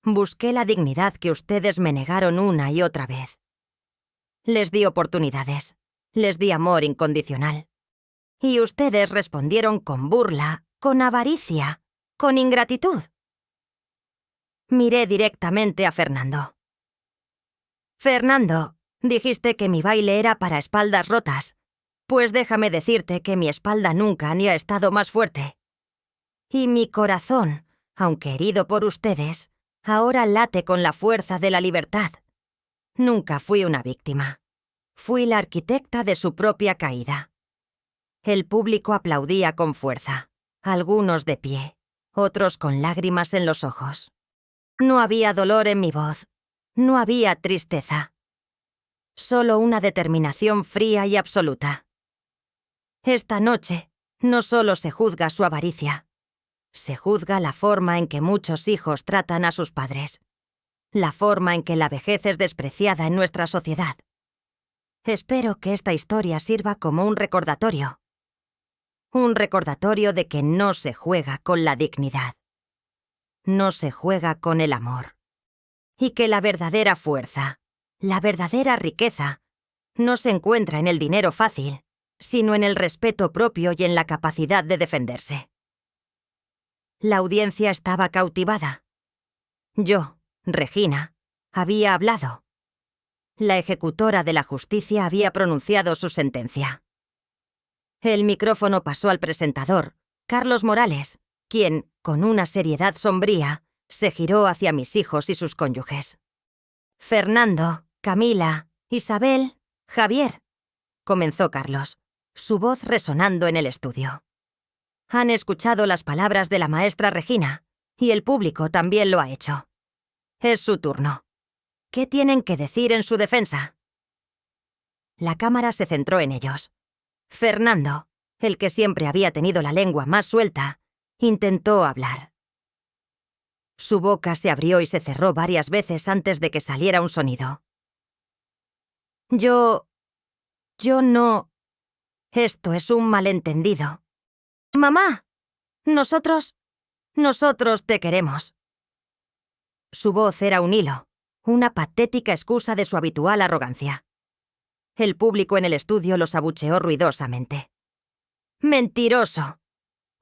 Busqué la dignidad que ustedes me negaron una y otra vez. Les di oportunidades. Les di amor incondicional. Y ustedes respondieron con burla, con avaricia, con ingratitud. Miré directamente a Fernando. Fernando, dijiste que mi baile era para espaldas rotas. Pues déjame decirte que mi espalda nunca ni ha estado más fuerte. Y mi corazón, aunque herido por ustedes, ahora late con la fuerza de la libertad. Nunca fui una víctima. Fui la arquitecta de su propia caída. El público aplaudía con fuerza, algunos de pie, otros con lágrimas en los ojos. No había dolor en mi voz, no había tristeza. Solo una determinación fría y absoluta. Esta noche No solo se juzga su avaricia, se juzga la forma en que muchos hijos tratan a sus padres, la forma en que la vejez es despreciada en nuestra sociedad. Espero que esta historia sirva como un recordatorio de que no se juega con la dignidad, no se juega con el amor, y que la verdadera fuerza, la verdadera riqueza, no se encuentra en el dinero fácil, sino en el respeto propio y en la capacidad de defenderse. La audiencia estaba cautivada. Yo, Regina, había hablado. La ejecutora de la justicia había pronunciado su sentencia. El micrófono pasó al presentador, Carlos Morales, quien, con una seriedad sombría, se giró hacia mis hijos y sus cónyuges. Fernando, Camila, Isabel, Javier, comenzó Carlos, su voz resonando en el estudio. Han escuchado las palabras de la maestra Regina, y el público también lo ha hecho. Es su turno. ¿Qué tienen que decir en su defensa? La cámara se centró en ellos. Fernando, el que siempre había tenido la lengua más suelta, intentó hablar. Su boca se abrió y se cerró varias veces antes de que saliera un sonido. Yo no... Esto es un malentendido. ¡Mamá! Nosotros te queremos. Su voz era un hilo, una patética excusa de su habitual arrogancia. El público en el estudio los abucheó ruidosamente. ¡Mentiroso!,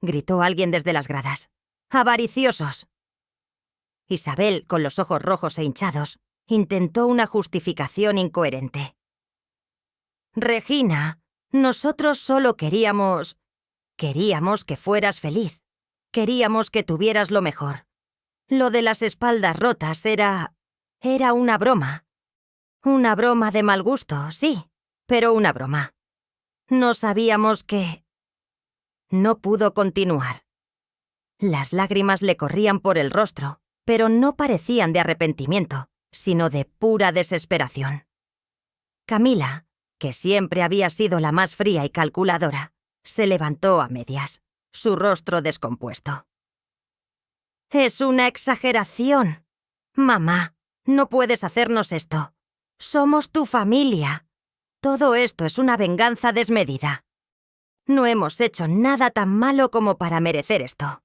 gritó alguien desde las gradas. ¡Avariciosos! Isabel, con los ojos rojos e hinchados, intentó una justificación incoherente. Regina, nosotros solo queríamos que fueras feliz. Queríamos que tuvieras lo mejor. Lo de las espaldas rotas era una broma. Una broma de mal gusto, sí, pero una broma. No sabíamos que... No pudo continuar. Las lágrimas le corrían por el rostro, pero no parecían de arrepentimiento, sino de pura desesperación. Camila, que siempre había sido la más fría y calculadora, se levantó a medias, su rostro descompuesto. «Es una exageración. Mamá, no puedes hacernos esto. Somos tu familia. Todo esto es una venganza desmedida. No hemos hecho nada tan malo como para merecer esto».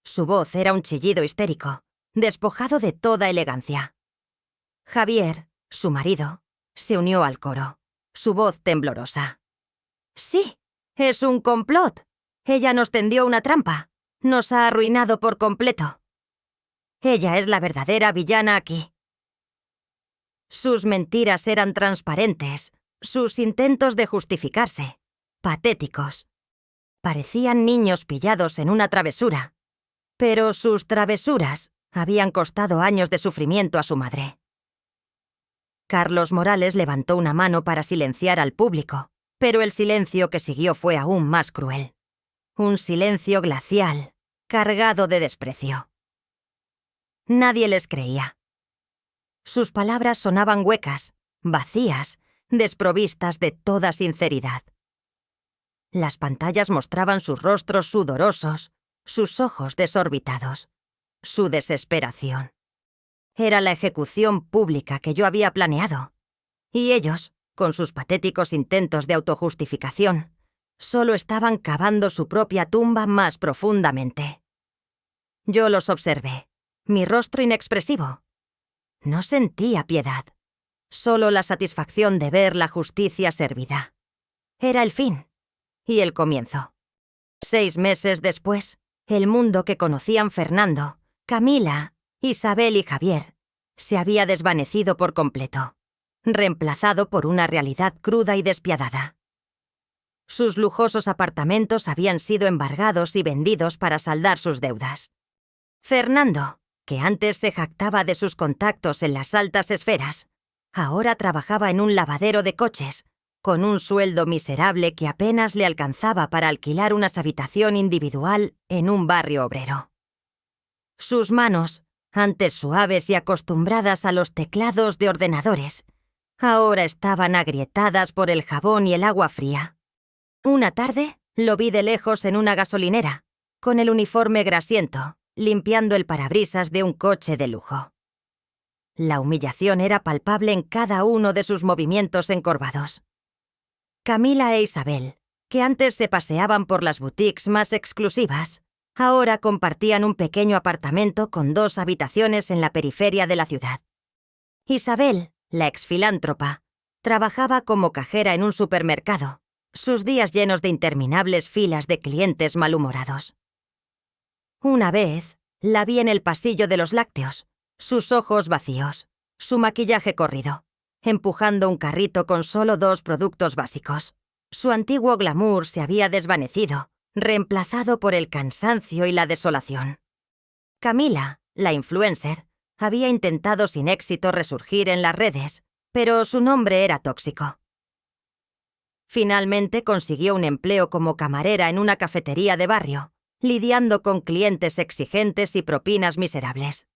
Su voz era un chillido histérico, despojado de toda elegancia. Javier, su marido, se unió al coro, su voz temblorosa. «Sí, es un complot. Ella nos tendió una trampa. Nos ha arruinado por completo. Ella es la verdadera villana aquí». Sus mentiras eran transparentes, sus intentos de justificarse, patéticos. Parecían niños pillados en una travesura, pero sus travesuras habían costado años de sufrimiento a su madre. Carlos Morales levantó una mano para silenciar al público, pero el silencio que siguió fue aún más cruel. Un silencio glacial, cargado de desprecio. Nadie les creía. Sus palabras sonaban huecas, vacías, desprovistas de toda sinceridad. Las pantallas mostraban sus rostros sudorosos, sus ojos desorbitados, su desesperación. Era la ejecución pública que yo había planeado, y ellos, con sus patéticos intentos de autojustificación, solo estaban cavando su propia tumba más profundamente. Yo los observé, mi rostro inexpresivo. No sentía piedad, solo la satisfacción de ver la justicia servida. Era el fin y el comienzo. 6 meses después, el mundo que conocían Fernando, Camila, Isabel y Javier se había desvanecido por completo, reemplazado por una realidad cruda y despiadada. Sus lujosos apartamentos habían sido embargados y vendidos para saldar sus deudas. Fernando, que antes se jactaba de sus contactos en las altas esferas, ahora trabajaba en un lavadero de coches, con un sueldo miserable que apenas le alcanzaba para alquilar una habitación individual en un barrio obrero. Sus manos, antes suaves y acostumbradas a los teclados de ordenadores, ahora estaban agrietadas por el jabón y el agua fría. Una tarde, Lo vi de lejos en una gasolinera, con el uniforme grasiento, limpiando el parabrisas de un coche de lujo. La humillación era palpable en cada uno de sus movimientos encorvados. Camila e Isabel, que antes se paseaban por las boutiques más exclusivas, ahora compartían un pequeño apartamento con 2 habitaciones en la periferia de la ciudad. Isabel, la exfilántropa, trabajaba como cajera en un supermercado, sus días llenos de interminables filas de clientes malhumorados. Una vez, la vi en el pasillo de los lácteos, sus ojos vacíos, su maquillaje corrido, empujando un carrito con solo 2 productos básicos. Su antiguo glamour se había desvanecido, reemplazado por el cansancio y la desolación. Camila, la influencer, había intentado sin éxito resurgir en las redes, pero su nombre era tóxico. Finalmente consiguió un empleo como camarera en una cafetería de barrio, lidiando con clientes exigentes y propinas miserables.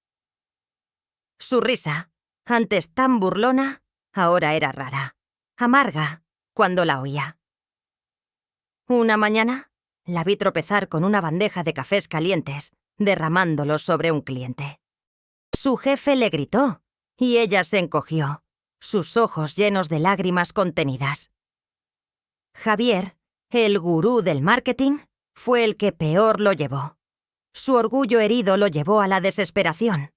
Su risa, antes tan burlona, ahora era rara, amarga, cuando la oía. Una mañana, la vi tropezar con una bandeja de cafés calientes, derramándolos sobre un cliente. Su jefe le gritó, y ella se encogió, sus ojos llenos de lágrimas contenidas. Javier, el gurú del marketing, fue el que peor lo llevó. Su orgullo herido lo llevó a la desesperación.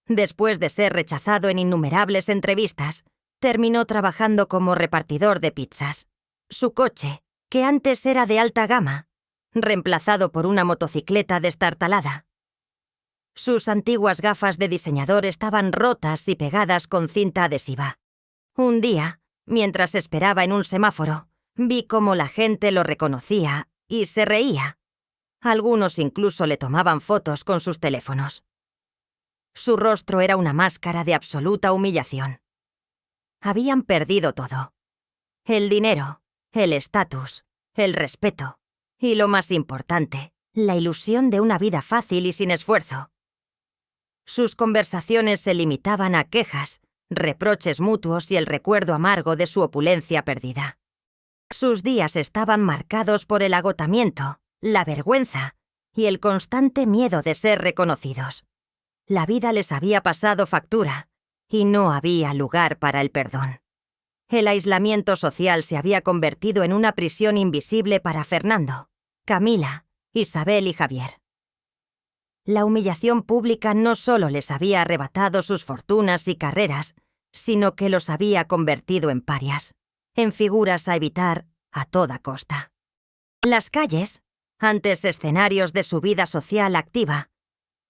Después de ser rechazado en innumerables entrevistas, terminó trabajando como repartidor de pizzas. Su coche, que antes era de alta gama, reemplazado por una motocicleta destartalada. Sus antiguas gafas de diseñador estaban rotas y pegadas con cinta adhesiva. Un día, mientras esperaba en un semáforo, vi cómo la gente lo reconocía y se reía. Algunos incluso le tomaban fotos con sus teléfonos. Su rostro era una máscara de absoluta humillación. Habían perdido todo. El dinero, el estatus, el respeto y, lo más importante, la ilusión de una vida fácil y sin esfuerzo. Sus conversaciones se limitaban a quejas, reproches mutuos y el recuerdo amargo de su opulencia perdida. Sus días estaban marcados por el agotamiento, la vergüenza y el constante miedo de ser reconocidos. La vida les había pasado factura y no había lugar para el perdón. El aislamiento social se había convertido en una prisión invisible para Fernando, Camila, Isabel y Javier. La humillación pública no solo les había arrebatado sus fortunas y carreras, sino que los había convertido en parias, en figuras a evitar a toda costa. Las calles, antes escenarios de su vida social activa,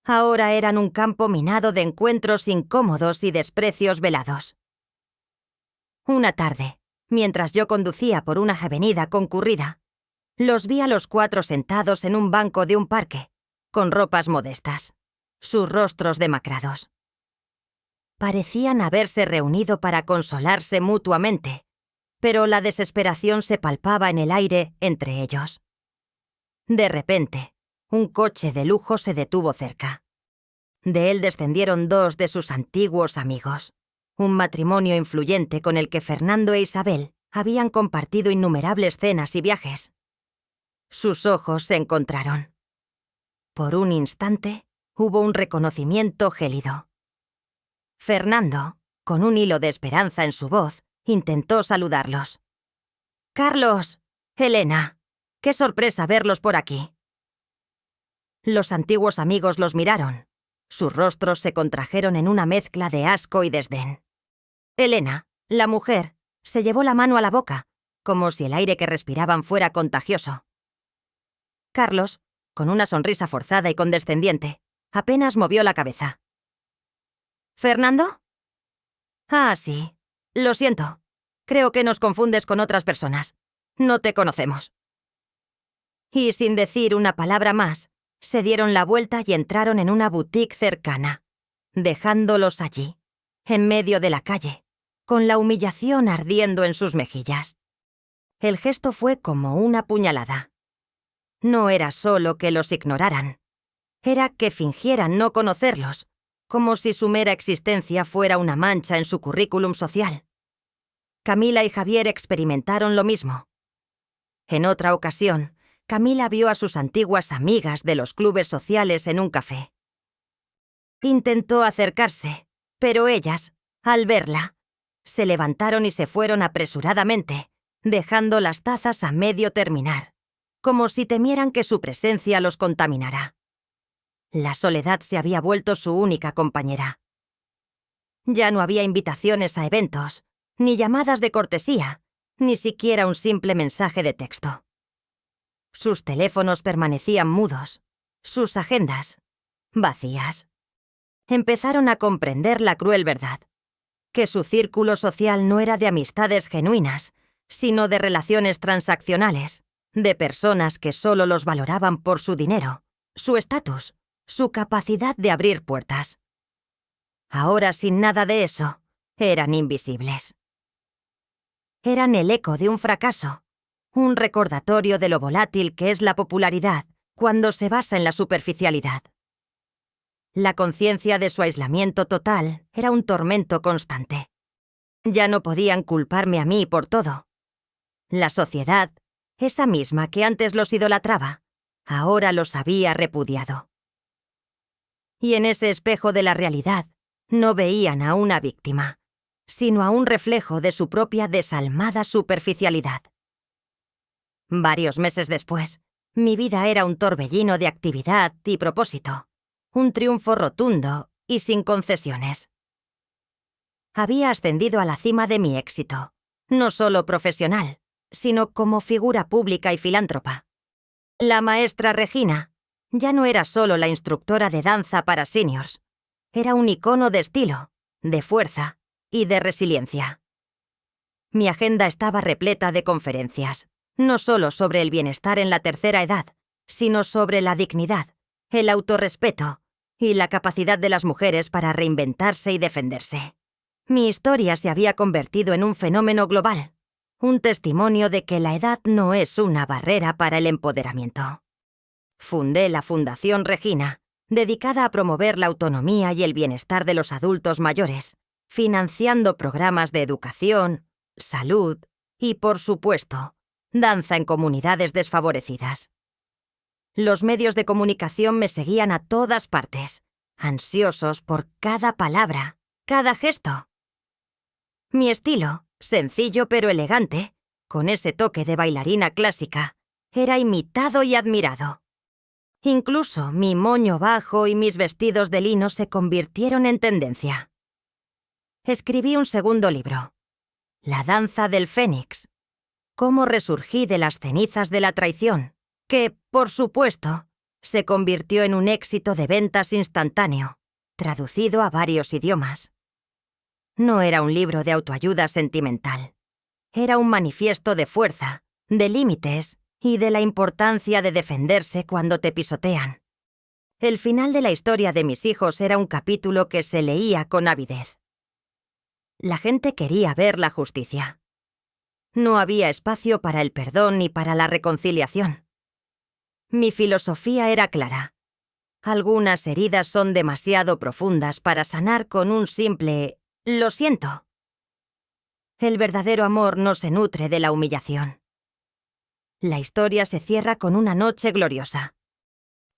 ahora eran un campo minado de encuentros incómodos y desprecios velados. Una tarde, mientras yo conducía por una avenida concurrida, los vi a los 4 sentados en un banco de un parque, con ropas modestas, sus rostros demacrados. Parecían haberse reunido para consolarse mutuamente, pero la desesperación se palpaba en el aire entre ellos. De repente, un coche de lujo se detuvo cerca. De él descendieron 2 de sus antiguos amigos, un matrimonio influyente con el que Fernando e Isabel habían compartido innumerables cenas y viajes. Sus ojos se encontraron. Por un instante, hubo un reconocimiento gélido. Fernando, con un hilo de esperanza en su voz, intentó saludarlos. «Carlos, Elena, qué sorpresa verlos por aquí». Los antiguos amigos los miraron. Sus rostros se contrajeron en una mezcla de asco y desdén. Elena, la mujer, se llevó la mano a la boca, como si el aire que respiraban fuera contagioso. Carlos, con una sonrisa forzada y condescendiente, apenas movió la cabeza. ¿Fernando? Ah, sí. Lo siento. Creo que nos confundes con otras personas. No te conocemos. Y sin decir una palabra más, se dieron la vuelta y entraron en una boutique cercana, dejándolos allí, en medio de la calle, con la humillación ardiendo en sus mejillas. El gesto fue como una puñalada. No era solo que los ignoraran, era que fingieran no conocerlos, como si su mera existencia fuera una mancha en su currículum social. Camila y Javier experimentaron lo mismo. En otra ocasión, Camila vio a sus antiguas amigas de los clubes sociales en un café. Intentó acercarse, pero ellas, al verla, se levantaron y se fueron apresuradamente, dejando las tazas a medio terminar, como si temieran que su presencia los contaminara. La soledad se había vuelto su única compañera. Ya no había invitaciones a eventos, ni llamadas de cortesía, ni siquiera un simple mensaje de texto. Sus teléfonos permanecían mudos, sus agendas vacías. Empezaron a comprender la cruel verdad, que su círculo social no era de amistades genuinas, sino de relaciones transaccionales, de personas que solo los valoraban por su dinero, su estatus, su capacidad de abrir puertas. Ahora, sin nada de eso, eran invisibles. Eran el eco de un fracaso, un recordatorio de lo volátil que es la popularidad cuando se basa en la superficialidad. La conciencia de su aislamiento total era un tormento constante. Ya no podían culparme a mí por todo. La sociedad, esa misma que antes los idolatraba, ahora los había repudiado. Y en ese espejo de la realidad no veían a una víctima, sino a un reflejo de su propia desalmada superficialidad. Varios meses después, mi vida era un torbellino de actividad y propósito, un triunfo rotundo y sin concesiones. Había ascendido a la cima de mi éxito, no solo profesional, sino como figura pública y filántropa. La maestra Regina ya no era solo la instructora de danza para seniors, era un icono de estilo, de fuerza y de resiliencia. Mi agenda estaba repleta de conferencias, no solo sobre el bienestar en la tercera edad, sino sobre la dignidad, el autorrespeto y la capacidad de las mujeres para reinventarse y defenderse. Mi historia se había convertido en un fenómeno global, un testimonio de que la edad no es una barrera para el empoderamiento. Fundé la Fundación Regina, dedicada a promover la autonomía y el bienestar de los adultos mayores, financiando programas de educación, salud y, por supuesto, danza en comunidades desfavorecidas. Los medios de comunicación me seguían a todas partes, ansiosos por cada palabra, cada gesto. Mi estilo, sencillo pero elegante, con ese toque de bailarina clásica, era imitado y admirado. Incluso mi moño bajo y mis vestidos de lino se convirtieron en tendencia. Escribí un segundo libro, La danza del Fénix, cómo resurgí de las cenizas de la traición, que, por supuesto, se convirtió en un éxito de ventas instantáneo, traducido a varios idiomas. No era un libro de autoayuda sentimental. Era un manifiesto de fuerza, de límites y de la importancia de defenderse cuando te pisotean. El final de la historia de mis hijos era un capítulo que se leía con avidez. La gente quería ver la justicia. No había espacio para el perdón ni para la reconciliación. Mi filosofía era clara. Algunas heridas son demasiado profundas para sanar con un simple «lo siento». El verdadero amor no se nutre de la humillación. La historia se cierra con una noche gloriosa.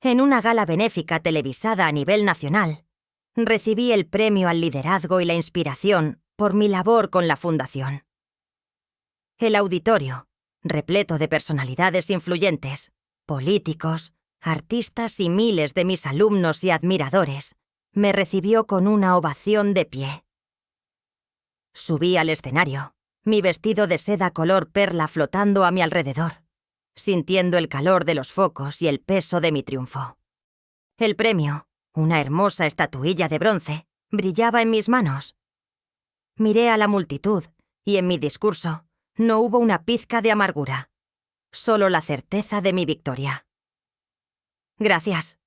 En una gala benéfica televisada a nivel nacional, recibí el premio al liderazgo y la inspiración por mi labor con la Fundación. El auditorio, repleto de personalidades influyentes, políticos, artistas y miles de mis alumnos y admiradores, me recibió con una ovación de pie. Subí al escenario, mi vestido de seda color perla flotando a mi alrededor, sintiendo el calor de los focos y el peso de mi triunfo. El premio, una hermosa estatuilla de bronce, brillaba en mis manos. Miré a la multitud y en mi discurso no hubo una pizca de amargura, solo la certeza de mi victoria. «Gracias»,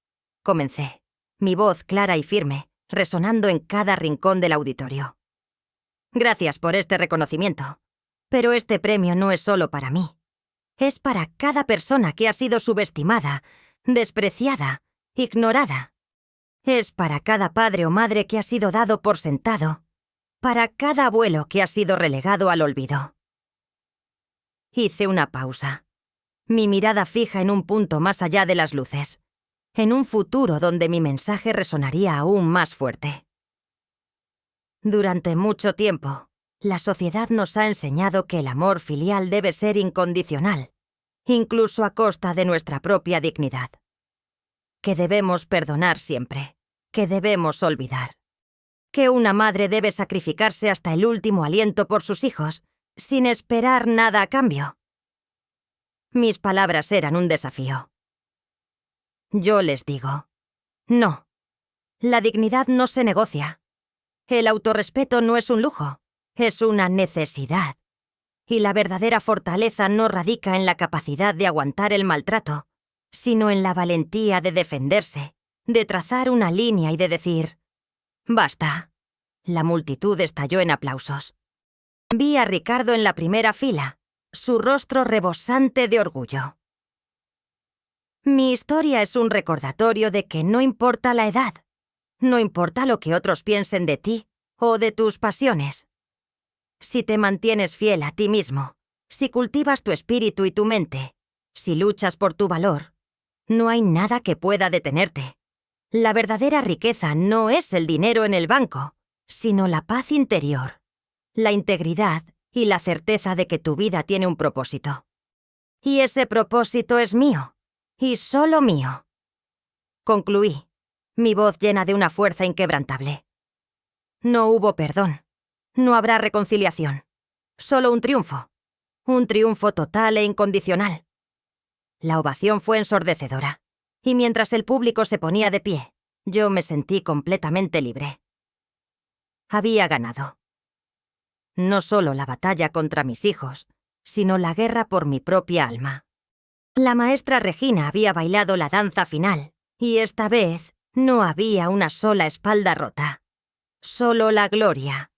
comencé, mi voz clara y firme, resonando en cada rincón del auditorio. «Gracias por este reconocimiento, pero este premio no es solo para mí. Es para cada persona que ha sido subestimada, despreciada, ignorada. Es para cada padre o madre que ha sido dado por sentado, para cada abuelo que ha sido relegado al olvido». Hice una pausa. mi mirada fija en un punto más allá de las luces, en un futuro donde mi mensaje resonaría aún más fuerte. Durante mucho tiempo, la sociedad nos ha enseñado que el amor filial debe ser incondicional, incluso a costa de nuestra propia dignidad. Que debemos perdonar siempre, que debemos olvidar. Que una madre debe sacrificarse hasta el último aliento por sus hijos, sin esperar nada a cambio. Mis palabras eran un desafío. Yo les digo, no, la dignidad no se negocia. El autorrespeto no es un lujo, es una necesidad. Y la verdadera fortaleza no radica en la capacidad de aguantar el maltrato, sino en la valentía de defenderse, de trazar una línea y de decir, «Basta». La multitud estalló en aplausos. Vi a Ricardo en la primera fila, su rostro rebosante de orgullo. Mi historia es un recordatorio de que no importa la edad, no importa lo que otros piensen de ti o de tus pasiones. Si te mantienes fiel a ti mismo, si cultivas tu espíritu y tu mente, si luchas por tu valor, no hay nada que pueda detenerte. La verdadera riqueza no es el dinero en el banco, sino la paz interior, la integridad y la certeza de que tu vida tiene un propósito. Y ese propósito es mío, y solo mío. Concluí, mi voz llena de una fuerza inquebrantable. No hubo perdón. No habrá reconciliación. Solo un triunfo total e incondicional. La ovación fue ensordecedora, y mientras el público se ponía de pie, yo me sentí completamente libre. Había ganado. No solo la batalla contra mis hijos, sino la guerra por mi propia alma. La maestra Regina había bailado la danza final, y esta vez no había una sola espalda rota. Solo la gloria,